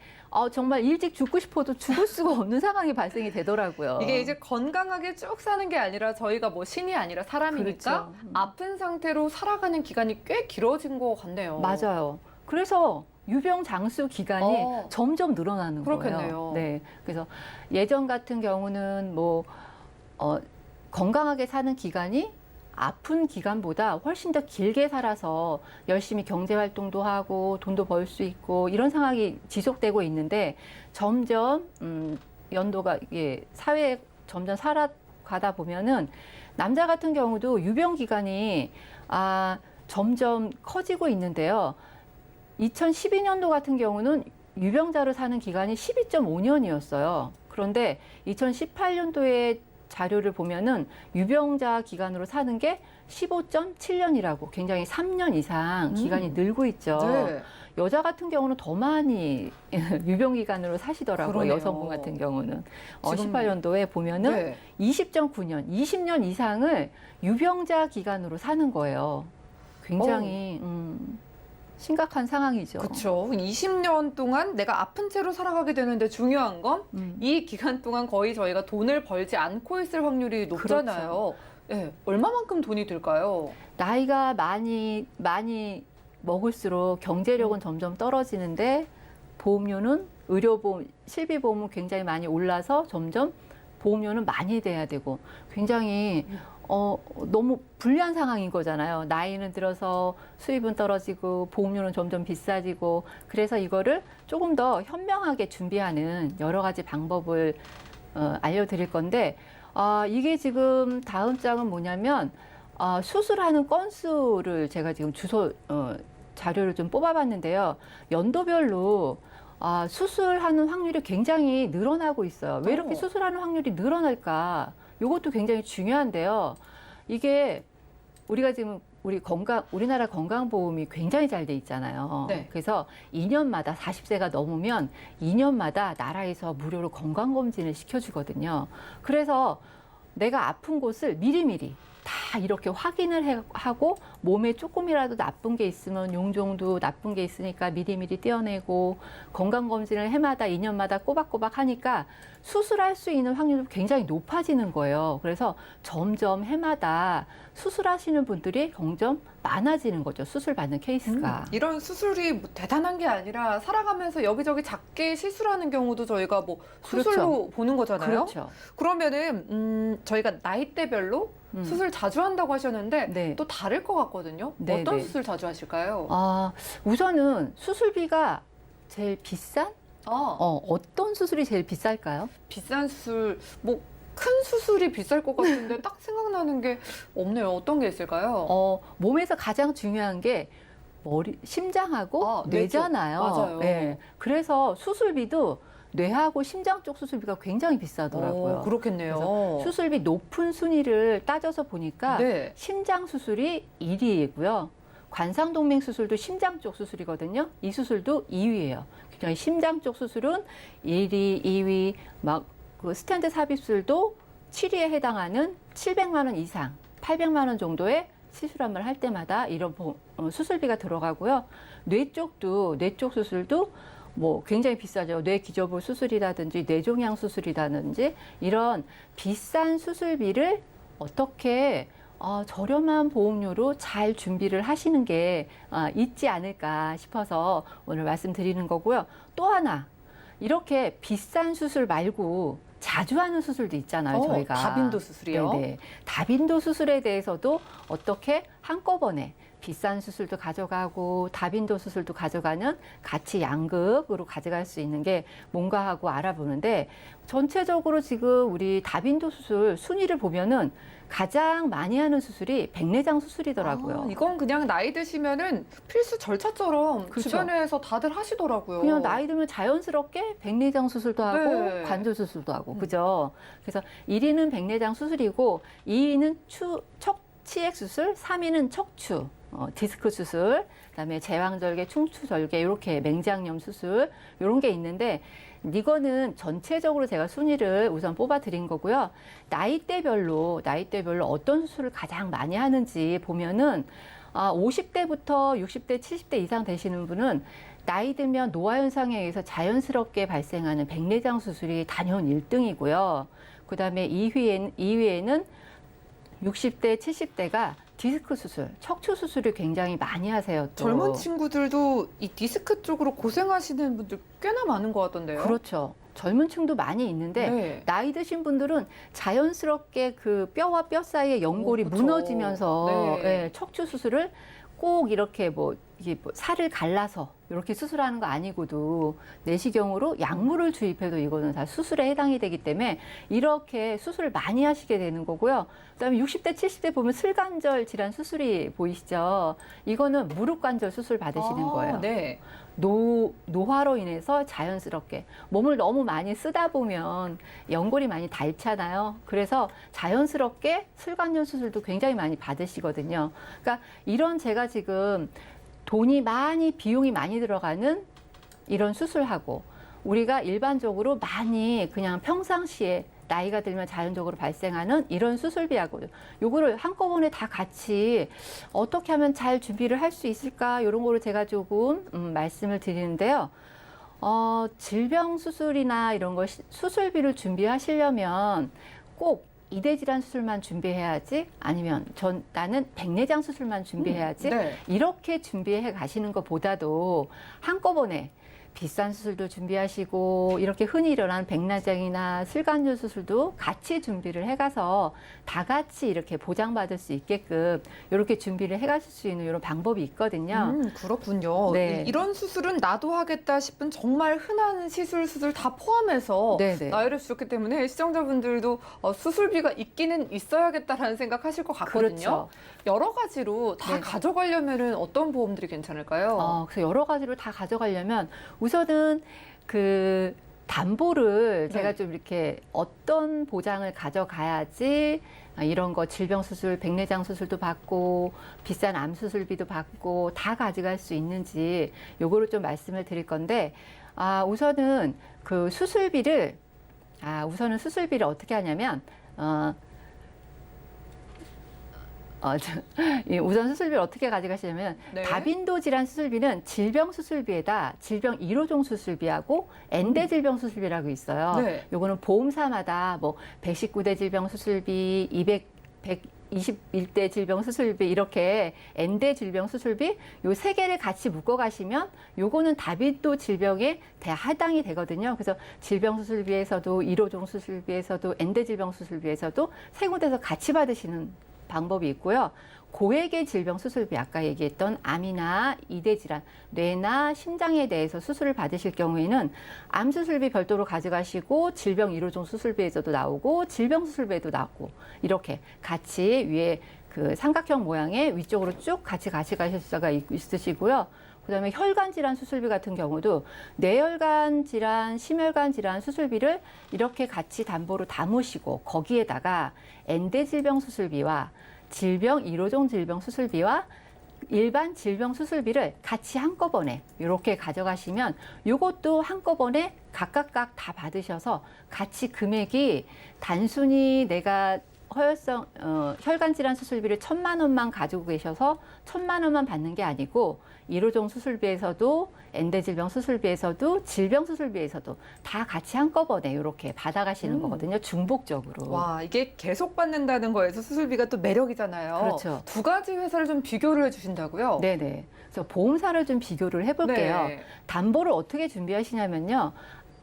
[SPEAKER 4] 정말 일찍 죽고 싶어도 죽을 수가 없는 상황이 발생이 되더라고요.
[SPEAKER 2] 이게 이제 건강하게 쭉 사는 게 아니라 저희가 뭐 신이 아니라 사람이니까
[SPEAKER 4] 그렇죠.
[SPEAKER 2] 아픈 상태로 살아가는 기간이 꽤 길어진 것 같네요.
[SPEAKER 4] 맞아요. 그래서 유병장수 기간이 점점 늘어나는
[SPEAKER 2] 그렇겠네요.
[SPEAKER 4] 거예요. 네. 그래서 예전 같은 경우는 건강하게 사는 기간이 아픈 기간보다 훨씬 더 길게 살아서 열심히 경제 활동도 하고 돈도 벌 수 있고 이런 상황이 지속되고 있는데 점점 연도가 사회에 점점 살아가다 보면은 남자 같은 경우도 유병 기간이 점점 커지고 있는데요. 2012년도 같은 경우는 유병자로 사는 기간이 12.5년이었어요. 그런데 2018년도에 자료를 보면은 유병자 기간으로 사는 게 15.7년이라고 굉장히 3년 이상 기간이 늘고 있죠.
[SPEAKER 2] 네.
[SPEAKER 4] 여자 같은 경우는 더 많이 유병 기간으로 사시더라고요.
[SPEAKER 2] 그러네요.
[SPEAKER 4] 여성분 같은 경우는.
[SPEAKER 2] 지금
[SPEAKER 4] 18년도에 보면은
[SPEAKER 2] 네.
[SPEAKER 4] 20.9년, 20년 이상을 유병자 기간으로 사는 거예요. 굉장히 심각한 상황이죠.
[SPEAKER 2] 그렇죠. 20년 동안 내가 아픈 채로 살아가게 되는데 중요한 건 이 기간 동안 거의 저희가 돈을 벌지 않고 있을 확률이 높잖아요. 네. 얼마만큼 돈이 들까요?
[SPEAKER 4] 나이가 많이 먹을수록 경제력은 점점 떨어지는데 보험료는 의료보험, 실비보험은 굉장히 많이 올라서 점점 보험료는 많이 돼야 되고 굉장히 너무 불리한 상황인 거잖아요. 나이는 들어서 수입은 떨어지고 보험료는 점점 비싸지고 그래서 이거를 조금 더 현명하게 준비하는 여러 가지 방법을 알려드릴 건데 이게 지금 다음 장은 뭐냐면 수술하는 건수를 제가 지금 자료를 좀 뽑아봤는데요. 연도별로 수술하는 확률이 굉장히 늘어나고 있어요. 왜 이렇게 수술하는 확률이 늘어날까? 이것도 굉장히 중요한데요. 이게 우리가 지금 우리나라 건강보험이 굉장히 잘 돼 있잖아요.
[SPEAKER 2] 네.
[SPEAKER 4] 그래서 2년마다 40세가 넘으면 2년마다 나라에서 무료로 건강검진을 시켜주거든요. 그래서 내가 아픈 곳을 미리미리 다 이렇게 확인을 하고 몸에 조금이라도 나쁜 게 있으면 용종도 나쁜 게 있으니까 미리미리 떼어내고 건강검진을 해마다 2년마다 꼬박꼬박 하니까 수술할 수 있는 확률이 굉장히 높아지는 거예요. 그래서 점점 해마다 수술하시는 분들이 점점 많아지는 거죠. 수술 받는 케이스가.
[SPEAKER 2] 이런 수술이 뭐 대단한 게 아니라 살아가면서 여기저기 작게 시술하는 경우도 저희가 뭐 수술로
[SPEAKER 4] 그렇죠.
[SPEAKER 2] 보는 거잖아요.
[SPEAKER 4] 그렇죠.
[SPEAKER 2] 그러면은 저희가 나이대별로 수술 자주 한다고 하셨는데
[SPEAKER 4] 네.
[SPEAKER 2] 또 다를 것 같거든요.
[SPEAKER 4] 네,
[SPEAKER 2] 어떤
[SPEAKER 4] 네.
[SPEAKER 2] 수술 자주 하실까요?
[SPEAKER 4] 우선은 수술비가 제일 비싼? 어떤 수술이 제일 비쌀까요?
[SPEAKER 2] 비싼 수술, 뭐 큰 수술이 비쌀 것 같은데 딱 생각나는 게 없네요. 어떤 게 있을까요?
[SPEAKER 4] 몸에서 가장 중요한 게 심장하고
[SPEAKER 2] 뇌죠.
[SPEAKER 4] 뇌잖아요.
[SPEAKER 2] 맞아요.
[SPEAKER 4] 네. 그래서 수술비도 뇌하고 심장 쪽 수술비가 굉장히 비싸더라고요.
[SPEAKER 2] 그렇겠네요.
[SPEAKER 4] 그래서 수술비 높은 순위를 따져서 보니까
[SPEAKER 2] 네.
[SPEAKER 4] 심장 수술이 1위이고요. 관상동맥 수술도 심장 쪽 수술이거든요. 이 수술도 2위예요. 그러니까 심장 쪽 수술은 1위, 2위, 그 스텐트 삽입술도 7위에 해당하는 700만 원 이상, 800만 원 정도의 시술함을 할 때마다 이런 수술비가 들어가고요. 뇌 쪽 수술도 뭐 굉장히 비싸죠. 뇌 기저부 수술이라든지 뇌종양 수술이라든지 이런 비싼 수술비를 어떻게 저렴한 보험료로 잘 준비를 하시는 게 있지 않을까 싶어서 오늘 말씀드리는 거고요. 또 하나 이렇게 비싼 수술 말고 자주 하는 수술도 있잖아요, 저희가.
[SPEAKER 2] 다빈도 수술이요?
[SPEAKER 4] 네네. 다빈도 수술에 대해서도 어떻게 한꺼번에 비싼 수술도 가져가고 다빈도 수술도 가져가는 같이 양극으로 가져갈 수 있는 게 뭔가 하고 알아보는데 전체적으로 지금 우리 다빈도 수술 순위를 보면은 가장 많이 하는 수술이 백내장 수술이더라고요.
[SPEAKER 2] 이건 그냥 나이 드시면은 필수 절차처럼
[SPEAKER 4] 그렇죠.
[SPEAKER 2] 주변에서 다들 하시더라고요.
[SPEAKER 4] 그냥 나이 들면 자연스럽게 백내장 수술도 하고
[SPEAKER 2] 네.
[SPEAKER 4] 관절 수술도 하고 그죠? 그래서 1위는 백내장 수술이고 2위는 척치액 수술, 3위는 척추, 디스크 수술, 그다음에 제왕절개, 충추절개 이렇게 맹장염 수술 이런 게 있는데 이거는 전체적으로 제가 순위를 우선 뽑아 드린 거고요. 나이대별로 어떤 수술을 가장 많이 하는지 보면은 50대부터 60대, 70대 이상 되시는 분은 나이 들면 노화 현상에 의해서 자연스럽게 발생하는 백내장 수술이 단연 1등이고요. 그다음에 2위에는 60대, 70대가 디스크 수술, 척추 수술을 굉장히 많이 하세요. 또.
[SPEAKER 2] 젊은 친구들도 이 디스크 쪽으로 고생하시는 분들 꽤나 많은 것 같던데요.
[SPEAKER 4] 그렇죠. 젊은 층도 많이 있는데
[SPEAKER 2] 네.
[SPEAKER 4] 나이 드신 분들은 자연스럽게 그 뼈와 뼈 사이의 연골이
[SPEAKER 2] 그렇죠.
[SPEAKER 4] 무너지면서
[SPEAKER 2] 네.
[SPEAKER 4] 예, 척추 수술을 꼭 이렇게 이게 살을 갈라서 이렇게 수술하는 거 아니고도 내시경으로 약물을 주입해도 이거는 다 수술에 해당이 되기 때문에 이렇게 수술을 많이 하시게 되는 거고요. 그다음에 60대, 70대 보면 슬관절 질환 수술이 보이시죠? 이거는 무릎 관절 수술 받으시는 거예요.
[SPEAKER 2] 네.
[SPEAKER 4] 노화로 인해서 자연스럽게 몸을 너무 많이 쓰다 보면 연골이 많이 닳잖아요. 그래서 자연스럽게 슬관절 수술도 굉장히 많이 받으시거든요. 그러니까 이런 제가 지금 비용이 많이 들어가는 이런 수술하고 우리가 일반적으로 많이 그냥 평상시에 나이가 들면 자연적으로 발생하는 이런 수술비하고 요거를 한꺼번에 다 같이 어떻게 하면 잘 준비를 할 수 있을까 이런 거를 제가 조금 말씀을 드리는데요. 질병 수술이나 이런 거 수술비를 준비하시려면 꼭 이대 질환 수술만 준비해야지 아니면 나는 백내장 수술만 준비해야지
[SPEAKER 2] 네.
[SPEAKER 4] 이렇게 준비해 가시는 것보다도 한꺼번에 비싼 수술도 준비하시고 이렇게 흔히 일어나는 백내장이나 슬관절 수술도 같이 준비를 해가서 다 같이 이렇게 보장받을 수 있게끔 이렇게 준비를 해가실 수 있는 이런 방법이 있거든요.
[SPEAKER 2] 그렇군요.
[SPEAKER 4] 네.
[SPEAKER 2] 이런 수술은 나도 하겠다 싶은 정말 흔한 수술 다 포함해서
[SPEAKER 4] 네네.
[SPEAKER 2] 나열해 주셨기 때문에 시청자분들도 수술비가 있기는 있어야겠다라는 생각하실 것 같거든요.
[SPEAKER 4] 그렇죠.
[SPEAKER 2] 여러 가지로 다
[SPEAKER 4] 네네.
[SPEAKER 2] 가져가려면 어떤 보험들이 괜찮을까요?
[SPEAKER 4] 그래서 여러 가지로 다 가져가려면 우선은 그 담보를
[SPEAKER 2] 네.
[SPEAKER 4] 제가 좀 이렇게 어떤 보장을 가져가야지 이런 거 질병 수술, 백내장 수술도 받고 비싼 암 수술비도 받고 다 가져갈 수 있는지 요거를 좀 말씀을 드릴 건데 우선은 그 수술비를 어떻게 하냐면 우선 수술비를 어떻게 가져가시냐면
[SPEAKER 2] 네.
[SPEAKER 4] 다빈도 질환 수술비는 질병 수술비에다 질병 1호종 수술비하고 엔대 질병 수술비라고 있어요.
[SPEAKER 2] 네.
[SPEAKER 4] 요거는 보험사마다 뭐 119대 질병 수술비, 121대 질병 수술비 이렇게 엔대 질병 수술비 요 세 개를 같이 묶어 가시면 요거는 다빈도 질병에 해당이 되거든요. 그래서 질병 수술비에서도 1호종 수술비에서도 엔대 질병 수술비에서도 세 군데서 같이 받으시는 방법이 있고요. 고액의 질병 수술비, 아까 얘기했던 암이나 이대 질환, 뇌나 심장에 대해서 수술을 받으실 경우에는 암 수술비 별도로 가져가시고 질병 1호종 수술비에서도 나오고 질병 수술비에도 나오고 이렇게 같이 위에 그 삼각형 모양의 위쪽으로 쭉 같이 가실 수가 있으시고요. 그다음에 혈관 질환 수술비 같은 경우도 뇌혈관 질환, 심혈관 질환 수술비를 이렇게 같이 담보로 담으시고 거기에다가 엔대 질병 수술비와 질병 1호종 질병 수술비와 일반 질병 수술비를 같이 한꺼번에 이렇게 가져가시면 이것도 한꺼번에 각각 다 받으셔서 같이 금액이 단순히 내가 혈관 질환 수술비를 1,000만 원만 가지고 계셔서 1,000만 원만 받는 게 아니고 1호종 수술비에서도 엔대 질병 수술비에서도 질병 수술비에서도 다 같이 한꺼번에 이렇게 받아가시는 거거든요. 중복적으로.
[SPEAKER 2] 와, 이게 계속 받는다는 거에서 수술비가 또 매력이잖아요.
[SPEAKER 4] 그렇죠.
[SPEAKER 2] 두 가지 회사를 좀 비교를 해주신다고요?
[SPEAKER 4] 네네. 그래서 보험사를 좀 비교를 해볼게요.
[SPEAKER 2] 네.
[SPEAKER 4] 담보를 어떻게 준비하시냐면요.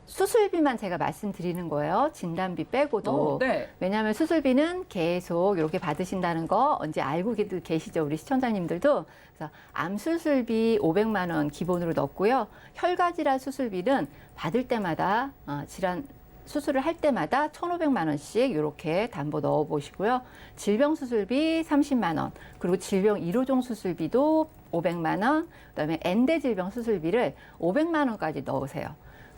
[SPEAKER 4] 수술비만 제가 말씀드리는 거예요. 진단비 빼고도.
[SPEAKER 2] 네.
[SPEAKER 4] 왜냐하면 수술비는 계속 이렇게 받으신다는 거 언제 알고 계시죠? 우리 시청자님들도. 그래서 암 수술비 500만 원 기본으로 넣고요. 혈관 질환 수술비는 받을 때마다 질환 수술을 할 때마다 1,500만 원씩 이렇게 담보 넣어 보시고요. 질병 수술비 30만 원, 그리고 질병 1호종 수술비도 500만 원, 그다음에 엔대 질병 수술비를 500만 원까지 넣으세요.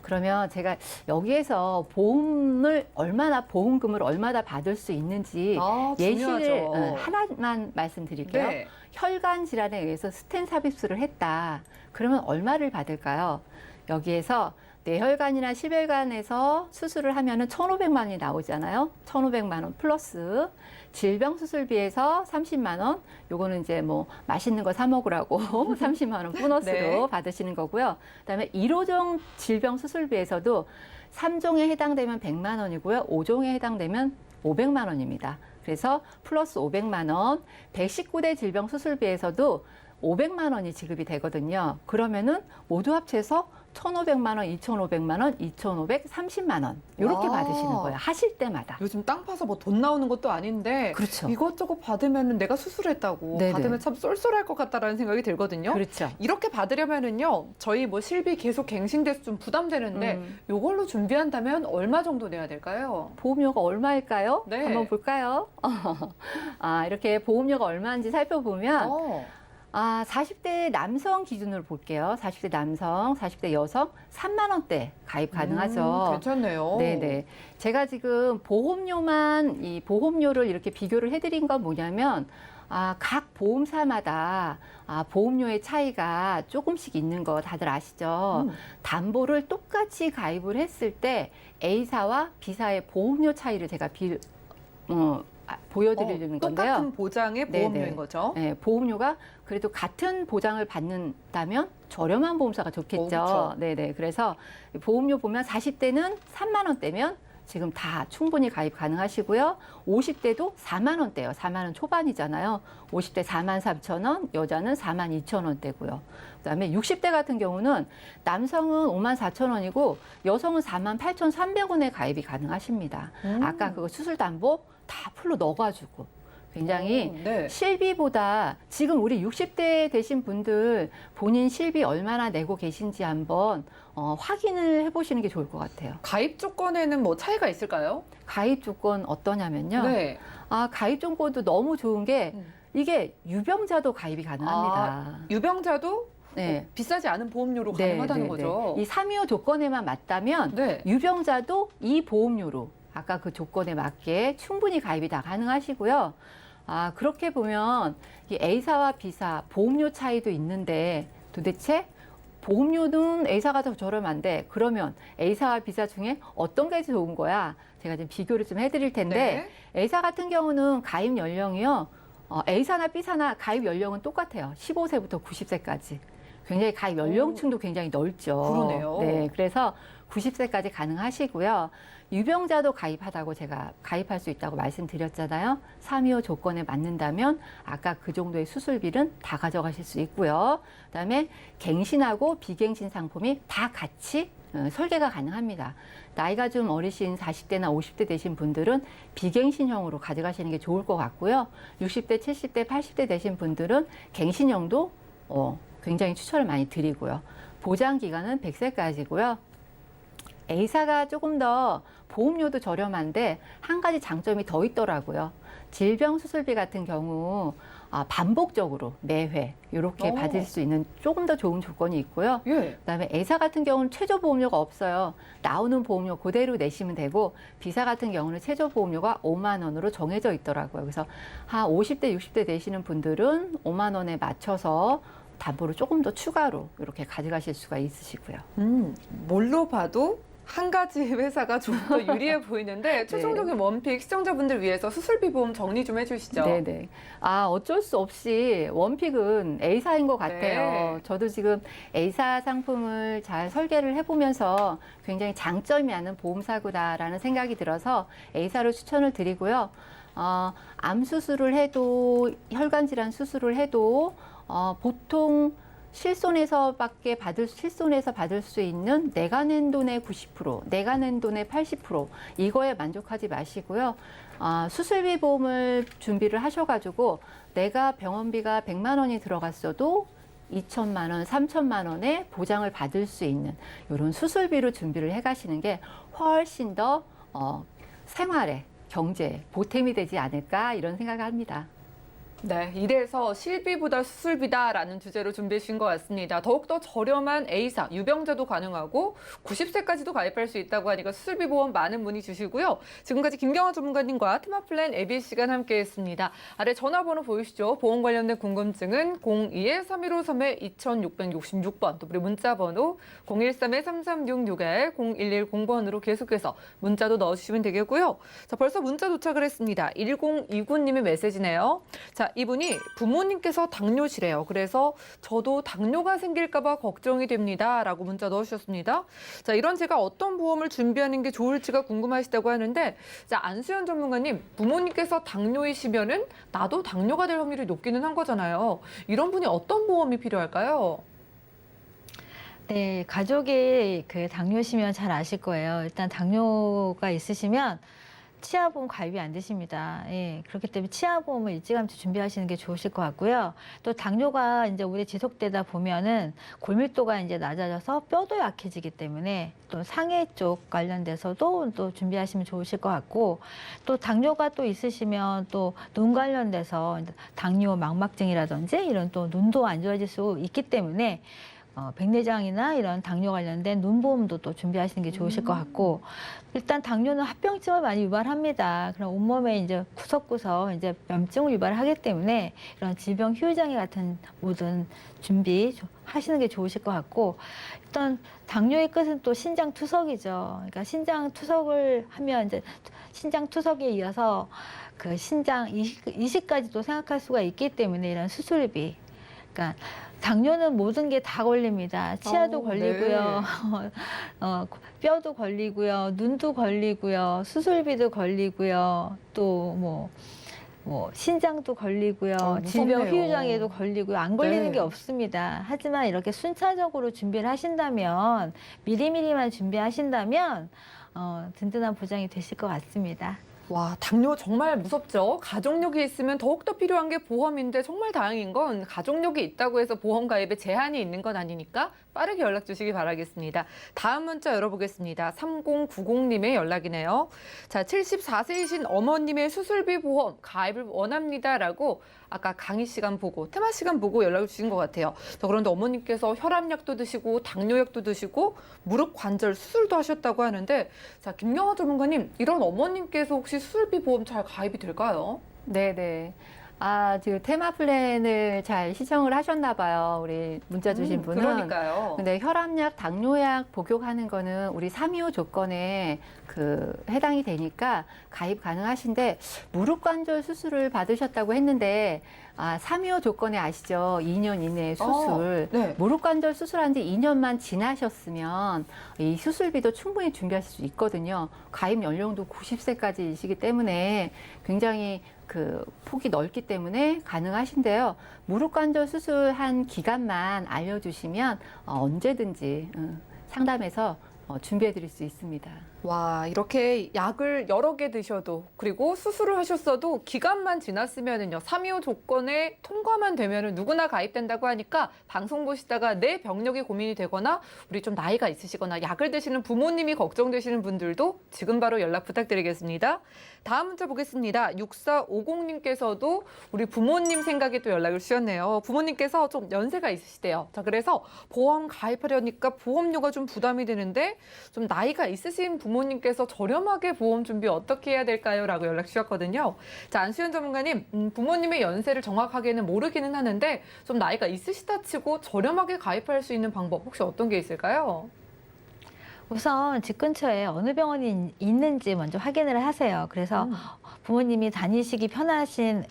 [SPEAKER 4] 그러면 제가 여기에서 보험금을 얼마나 받을 수 있는지 예시를
[SPEAKER 2] 중요하죠.
[SPEAKER 4] 하나만 말씀드릴게요.
[SPEAKER 2] 네.
[SPEAKER 4] 혈관 질환에 의해서 스텐 삽입술을 했다. 그러면 얼마를 받을까요? 여기에서 뇌혈관이나 심혈관에서 수술을 하면은 1,500만 원이 나오잖아요. 1,500만 원 플러스 질병 수술비에서 30만 원. 요거는 이제 뭐 맛있는 거 사 먹으라고 30만 원 보너스로
[SPEAKER 2] 네.
[SPEAKER 4] 받으시는 거고요. 그다음에 1호종 질병 수술비에서도 3종에 해당되면 100만 원이고요. 5종에 해당되면 500만 원입니다. 그래서 플러스 500만 원, 119대 질병 수술비에서도 500만 원이 지급이 되거든요. 그러면은 모두 합쳐서 1,500만 원, 2,500만 원, 2,530만 원 이렇게
[SPEAKER 2] 와.
[SPEAKER 4] 받으시는 거예요. 하실 때마다.
[SPEAKER 2] 요즘 땅 파서 뭐 돈 나오는 것도 아닌데
[SPEAKER 4] 그렇죠.
[SPEAKER 2] 이것저것 받으면 내가 수술했다고
[SPEAKER 4] 네네.
[SPEAKER 2] 받으면 참 쏠쏠할 것 같다라는 생각이 들거든요.
[SPEAKER 4] 그렇죠.
[SPEAKER 2] 이렇게 받으려면은요, 저희 뭐 실비 계속 갱신돼서 좀 부담되는데 요걸로 준비한다면 얼마 정도 내야 될까요?
[SPEAKER 4] 보험료가 얼마일까요?
[SPEAKER 2] 네.
[SPEAKER 4] 한번 볼까요? 이렇게 보험료가 얼마인지 살펴보면 40대 남성 기준으로 볼게요. 40대 남성, 40대 여성 3만 원대 가입 가능하죠.
[SPEAKER 2] 괜찮네요.
[SPEAKER 4] 네네. 제가 지금 이 보험료를 이렇게 비교를 해드린 건 뭐냐면, 각 보험사마다 보험료의 차이가 조금씩 있는 거 다들 아시죠? 담보를 똑같이 가입을 했을 때 A사와 B사의 보험료 차이를 제가 보여드리는 건데요.
[SPEAKER 2] 똑같은 보장의 보험료인
[SPEAKER 4] 네네.
[SPEAKER 2] 거죠.
[SPEAKER 4] 네, 보험료가 그래도 같은 보장을 받는다면 저렴한 보험사가 좋겠죠.
[SPEAKER 2] 그렇죠.
[SPEAKER 4] 네네. 그래서 보험료 보면 40대는 3만 원대면 지금 다 충분히 가입 가능하시고요. 50대도 4만 원대요. 4만 원 초반이잖아요. 50대 4만 3천 원, 여자는 4만 2천 원대고요. 그다음에 60대 같은 경우는 남성은 5만 4천 원이고 여성은 4만 8천 300원에 가입이 가능하십니다. 아까 그거 수술 담보 다 풀로 넣어가지고 굉장히
[SPEAKER 2] 네.
[SPEAKER 4] 실비보다 지금 우리 60대 되신 분들 본인 실비 얼마나 내고 계신지 한번 확인을 해보시는 게 좋을 것 같아요.
[SPEAKER 2] 가입 조건에는 뭐 차이가 있을까요?
[SPEAKER 4] 가입 조건 어떠냐면요.
[SPEAKER 2] 네.
[SPEAKER 4] 가입 조건도 너무 좋은 게 이게 유병자도 가입이 가능합니다.
[SPEAKER 2] 유병자도
[SPEAKER 4] 네.
[SPEAKER 2] 비싸지 않은 보험료로
[SPEAKER 4] 네,
[SPEAKER 2] 가능하다는
[SPEAKER 4] 네,
[SPEAKER 2] 거죠.
[SPEAKER 4] 네. 이 325 조건에만 맞다면
[SPEAKER 2] 네.
[SPEAKER 4] 유병자도 이 보험료로 아까 그 조건에 맞게 충분히 가입이 다 가능하시고요. 그렇게 보면 이 A사와 B사 보험료 차이도 있는데 도대체 보험료는 A사가 더 저렴한데 그러면 A사와 B사 중에 어떤 게 좋은 거야? 제가 지금 비교를 좀 해드릴 텐데 A사 같은 경우는 가입 연령이요. A사나 B사나 가입 연령은 똑같아요. 15세부터 90세까지. 굉장히 가입 연령층도 굉장히 넓죠.
[SPEAKER 2] 그러네요.
[SPEAKER 4] 네, 그래서 90세까지 가능하시고요. 유병자도 가입하다고 제가 가입할 수 있다고 말씀드렸잖아요. 325 조건에 맞는다면 아까 그 정도의 수술비는 다 가져가실 수 있고요. 그다음에 갱신하고 비갱신 상품이 다 같이 설계가 가능합니다. 나이가 좀 어리신 40대나 50대 되신 분들은 비갱신형으로 가져가시는 게 좋을 것 같고요. 60대, 70대, 80대 되신 분들은 갱신형도 굉장히 추천을 많이 드리고요. 보장 기간은 100세까지고요. A사가 조금 더 보험료도 저렴한데 한 가지 장점이 더 있더라고요. 질병 수술비 같은 경우 반복적으로 매회 이렇게 받을 수 있는 조금 더 좋은 조건이 있고요.
[SPEAKER 2] 예.
[SPEAKER 4] 그다음에 A사 같은 경우는 최저 보험료가 없어요. 나오는 보험료 그대로 내시면 되고 B사 같은 경우는 최저 보험료가 5만 원으로 정해져 있더라고요. 그래서 50대, 60대 되시는 분들은 5만 원에 맞춰서 담보를 조금 더 추가로 이렇게 가져가실 수가 있으시고요.
[SPEAKER 2] 뭘로 봐도 한 가지 회사가 좀 더 유리해 보이는데 최종적인 원픽 시청자분들 위해서 수술비 보험 정리 좀 해주시죠.
[SPEAKER 4] 네네. 어쩔 수 없이 원픽은 A사인 것 같아요.
[SPEAKER 2] 네.
[SPEAKER 4] 저도 지금 A사 상품을 잘 설계를 해보면서 굉장히 장점이 많은 보험사구다라는 생각이 들어서 A사를 추천을 드리고요. 암 수술을 해도 혈관 질환 수술을 해도 보통 실손에서 받을 수 있는 내간행돈의 90%, 내간행돈의 80% 이거에 만족하지 마시고요. 수술비 보험을 준비를 하셔가지고 내가 병원비가 100만 원이 들어갔어도 2천만 원, 3천만 원의 보장을 받을 수 있는 이런 수술비로 준비를 해가시는 게 훨씬 더 생활에, 경제에 보탬이 되지 않을까 이런 생각을 합니다.
[SPEAKER 2] 네, 이래서 실비보다 수술비다라는 주제로 준비해 주신 것 같습니다. 더욱더 저렴한 A사, 유병자도 가능하고 90세까지도 가입할 수 있다고 하니까 수술비 보험 많은 문의 주시고요. 지금까지 김경화 전문가님과 테마플랜 ABS 시간 함께했습니다. 아래 전화번호 보이시죠? 보험 관련된 궁금증은 02-3153-2666번 또 우리 문자번호 013-3366-0110번으로 계속해서 문자도 넣어주시면 되겠고요. 자, 벌써 문자 도착을 했습니다. 1029님의 메시지네요. 자, 이분이 부모님께서 당뇨시래요. 그래서 저도 당뇨가 생길까 봐 걱정이 됩니다. 라고 문자 넣으셨습니다. 자, 이런 제가 어떤 보험을 준비하는 게 좋을지가 궁금하시다고 하는데 자, 안수연 전문가님, 부모님께서 당뇨이시면은 나도 당뇨가 될 확률이 높기는 한 거잖아요. 이런 분이 어떤 보험이 필요할까요?
[SPEAKER 3] 네, 가족이 당뇨시면 잘 아실 거예요. 일단 당뇨가 있으시면 치아보험 가입이 안 되십니다. 예, 그렇기 때문에 치아보험을 일찌감치 준비하시는 게 좋으실 것 같고요. 또 당뇨가 이제 오래 지속되다 보면은 골밀도가 이제 낮아져서 뼈도 약해지기 때문에 또 상해 쪽 관련돼서도 또 준비하시면 좋으실 것 같고 또 당뇨가 또 있으시면 또 눈 관련돼서 당뇨 망막증이라든지 이런 또 눈도 안 좋아질 수 있기 때문에 백내장이나 이런 당뇨 관련된 눈보험도 또 준비하시는 게 좋으실 것 같고 일단 당뇨는 합병증을 많이 유발합니다. 그럼 온몸에 이제 구석구석 이제 염증을 유발하기 때문에 이런 질병 후유장애 같은 모든 준비 하시는 게 좋으실 것 같고 일단 당뇨의 끝은 또 신장 투석이죠. 그러니까 신장 투석을 하면 이제 신장 투석에 이어서 그 신장 이식까지도 생각할 수가 있기 때문에 이런 수술비 그러니까 당뇨는 모든 게 다 걸립니다. 치아도 걸리고요. 뼈도 걸리고요. 눈도 걸리고요. 수술비도 걸리고요. 또 신장도 걸리고요. 질병
[SPEAKER 2] 무섭네요.
[SPEAKER 3] 후유장애도 걸리고요. 안 걸리는
[SPEAKER 2] 네.
[SPEAKER 3] 게 없습니다. 하지만 이렇게 순차적으로 준비를 하신다면, 미리미리만 준비하신다면 든든한 보장이 되실 것 같습니다.
[SPEAKER 2] 와, 당뇨 정말 무섭죠. 가족력이 있으면 더욱더 필요한 게 보험인데 정말 다행인 건 가족력이 있다고 해서 보험 가입에 제한이 있는 건 아니니까 빠르게 연락 주시기 바라겠습니다. 다음 문자 열어보겠습니다. 3090님의 연락이네요. 자, 74세이신 어머님의 수술비 보험 가입을 원합니다라고 아까 강의 시간 보고 테마 시간 보고 연락을 주신 것 같아요. 자, 그런데 어머님께서 혈압약도 드시고 당뇨약도 드시고 무릎 관절 수술도 하셨다고 하는데, 자, 김경화 전문가님, 이런 어머님께서 혹시 수술비 보험 잘 가입이 될까요?
[SPEAKER 4] 네네. 지금 테마 플랜을 잘 시청을 하셨나 봐요. 우리 문자 주신 분은.
[SPEAKER 2] 그러니까요.
[SPEAKER 4] 근데 혈압약, 당뇨약 복용하는 거는 우리 325 조건에 해당이 되니까 가입 가능하신데, 무릎 관절 수술을 받으셨다고 했는데 325 조건에 아시죠? 2년 이내에 수술.
[SPEAKER 2] 네.
[SPEAKER 4] 무릎 관절 수술한 지 2년만 지나셨으면 이 수술비도 충분히 준비하실 수 있거든요. 가입 연령도 90세까지이시기 때문에 굉장히 폭이 넓기 때문에 가능하신데요. 무릎 관절 수술한 기간만 알려주시면 언제든지 상담해서 준비해 드릴 수 있습니다.
[SPEAKER 2] 와, 이렇게 약을 여러 개 드셔도, 그리고 수술을 하셨어도 기간만 지났으면은요, 325 조건에 통과만 되면은 누구나 가입된다고 하니까 방송 보시다가 내 병력이 고민이 되거나 우리 좀 나이가 있으시거나 약을 드시는 부모님이 걱정되시는 분들도 지금 바로 연락 부탁드리겠습니다. 다음 문자 보겠습니다. 6450님께서도 우리 부모님 생각에 또 연락을 주셨네요. 부모님께서 좀 연세가 있으시대요. 자, 그래서 보험 가입하려니까 보험료가 좀 부담이 되는데 좀 나이가 있으신 부모님께서 저렴하게 보험 준비 어떻게 해야 될까요? 라고 연락 주셨거든요. 자, 안수연 전문가님, 부모님의 연세를 정확하게는 모르기는 하는데 좀 나이가 있으시다 치고 저렴하게 가입할 수 있는 방법 혹시 어떤 게 있을까요?
[SPEAKER 3] 우선 집 근처에 어느 병원이 있는지 먼저 확인을 하세요. 그래서 부모님이 다니시기 편하신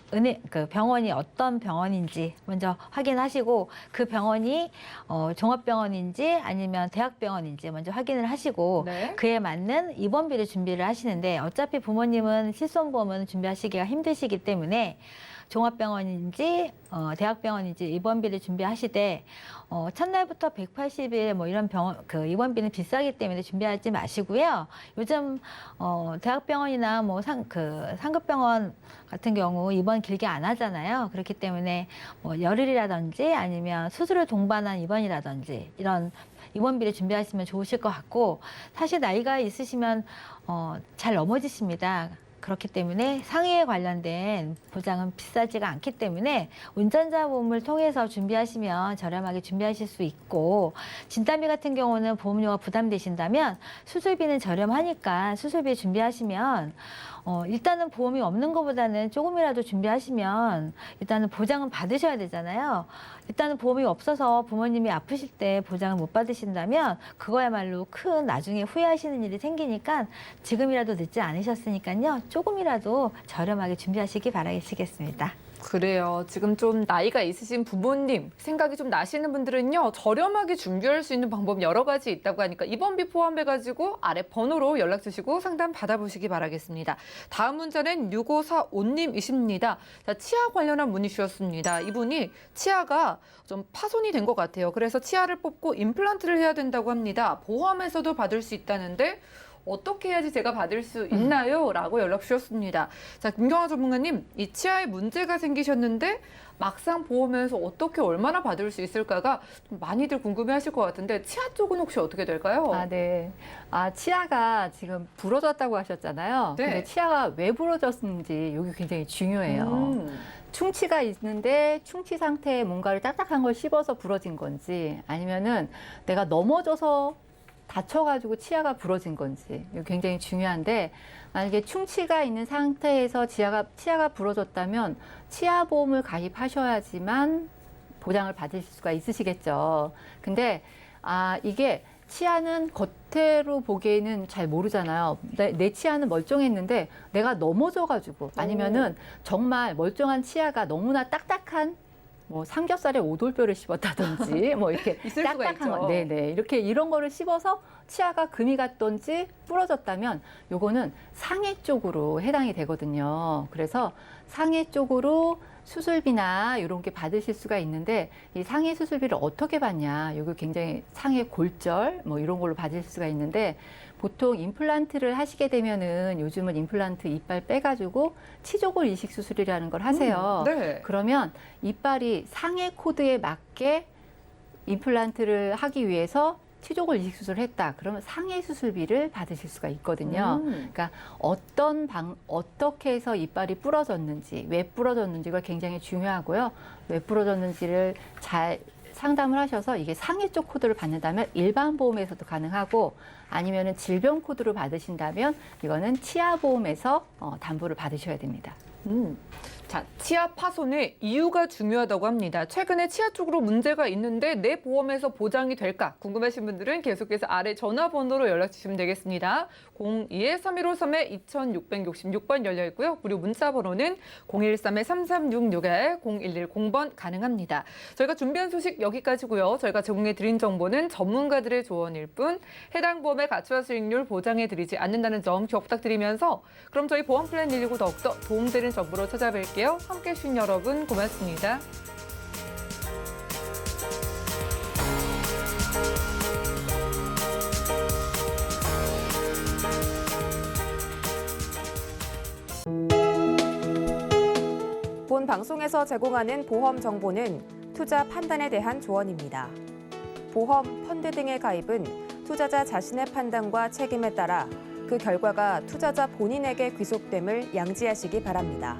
[SPEAKER 3] 병원이 어떤 병원인지 먼저 확인하시고, 그 병원이 종합병원인지 아니면 대학병원인지 먼저 확인을 하시고,
[SPEAKER 2] 네.
[SPEAKER 3] 그에 맞는 입원비를 준비를 하시는데, 어차피 부모님은 실손보험은 준비하시기가 힘드시기 때문에 종합병원인지 대학병원인지 입원비를 준비하시되, 첫날부터 180일 이런 병원 입원비는 비싸기 때문에 준비하지 마시고요. 요즘 대학병원이나 상급병원 같은 경우 입원 길게 안 하잖아요. 그렇기 때문에 열흘이라든지 아니면 수술을 동반한 입원이라든지 이런 입원비를 준비하시면 좋으실 것 같고, 사실 나이가 있으시면 잘 넘어지십니다. 그렇기 때문에 상해에 관련된 보장은 비싸지가 않기 때문에 운전자 보험을 통해서 준비하시면 저렴하게 준비하실 수 있고, 진단비 같은 경우는 보험료가 부담되신다면 수술비는 저렴하니까 수술비 준비하시면 일단은 보험이 없는 것보다는 조금이라도 준비하시면 일단은 보장은 받으셔야 되잖아요. 일단은 보험이 없어서 부모님이 아프실 때 보장을 못 받으신다면 그거야말로 큰 나중에 후회하시는 일이 생기니까 지금이라도 늦지 않으셨으니까요. 조금이라도 저렴하게 준비하시기 바라겠습니다.
[SPEAKER 2] 그래요. 지금 좀 나이가 있으신 부모님 생각이 좀 나시는 분들은요, 저렴하게 준비할 수 있는 방법 여러 가지 있다고 하니까 입원비 포함해가지고 아래 번호로 연락 주시고 상담 받아보시기 바라겠습니다. 다음 문자는 6545님이십니다. 자, 치아 관련한 문의 주셨습니다. 이분이 치아가 좀 파손이 된 것 같아요. 그래서 치아를 뽑고 임플란트를 해야 된다고 합니다. 보험에서도 받을 수 있다는데 어떻게 해야지 제가 받을 수 있나요? 라고 연락 주셨습니다. 자, 김경화 전문가님, 이 치아에 문제가 생기셨는데 막상 보험에서 어떻게 얼마나 받을 수 있을까가 좀 많이들 궁금해하실 것 같은데, 치아 쪽은 혹시 어떻게 될까요?
[SPEAKER 4] 네. 치아가 지금 부러졌다고 하셨잖아요.
[SPEAKER 2] 네.
[SPEAKER 4] 근데 치아가 왜 부러졌는지 이게 굉장히 중요해요. 충치가 있는데 충치 상태에 뭔가를 딱딱한 걸 씹어서 부러진 건지, 아니면은 내가 넘어져서 다쳐가지고 치아가 부러진 건지, 이거 굉장히 중요한데, 만약에 충치가 있는 상태에서 치아가 부러졌다면 치아보험을 가입하셔야지만 보장을 받으실 수가 있으시겠죠. 근데 이게 치아는 겉으로 보기에는 잘 모르잖아요. 내 치아는 멀쩡했는데 내가 넘어져가지고, 아니면은 정말 멀쩡한 치아가 너무나 딱딱한 뭐 삼겹살에 오돌뼈를 씹었다든지 뭐 이렇게
[SPEAKER 2] 있을 수가
[SPEAKER 4] 딱딱한
[SPEAKER 2] 있죠.
[SPEAKER 4] 거, 네네 이렇게 이런 거를 씹어서 치아가 금이 갔던지 부러졌다면 요거는 상해 쪽으로 해당이 되거든요. 그래서 상해 쪽으로 수술비나 이런 게 받으실 수가 있는데 이 상해 수술비를 어떻게 받냐? 여기 굉장히 상해 골절 뭐 이런 걸로 받을 수가 있는데 보통 임플란트를 하시게 되면은 요즘은 임플란트 이빨 빼가지고 치조골 이식 수술이라는 걸 하세요.
[SPEAKER 2] 네.
[SPEAKER 4] 그러면 이빨이 상해 코드에 맞게 임플란트를 하기 위해서 치조골 이식 수술을 했다. 그러면 상해 수술비를 받으실 수가 있거든요. 그러니까 어떻게 해서 이빨이 부러졌는지, 왜 부러졌는지가 굉장히 중요하고요. 왜 부러졌는지를 잘 상담을 하셔서 이게 상해 쪽 코드를 받는다면 일반 보험에서도 가능하고 아니면은 질병 코드로 받으신다면 이거는 치아 보험에서 담보를 받으셔야 됩니다.
[SPEAKER 2] 자, 치아 파손의 이유가 중요하다고 합니다. 최근에 치아 쪽으로 문제가 있는데 내 보험에서 보장이 될까? 궁금하신 분들은 계속해서 아래 전화번호로 연락 주시면 되겠습니다. 02-3153-2666번 열려 있고요. 무료 문자 번호는 013-3366-0110번 가능합니다. 저희가 준비한 소식 여기까지고요. 저희가 제공해 드린 정보는 전문가들의 조언일 뿐 해당 보험의 가치와 수익률 보장해 드리지 않는다는 점 기억 부탁드리면서 그럼 저희 보험 플랜 119 더욱더 도움되는 정보로 찾아뵐게요. 함께 해주신 여러분 고맙습니다.
[SPEAKER 1] 본 방송에서 제공하는 보험 정보는 투자 판단에 대한 조언입니다. 보험, 펀드 등의 가입은 투자자 자신의 판단과 책임에 따라 그 결과가 투자자 본인에게 귀속됨을 양지하시기 바랍니다.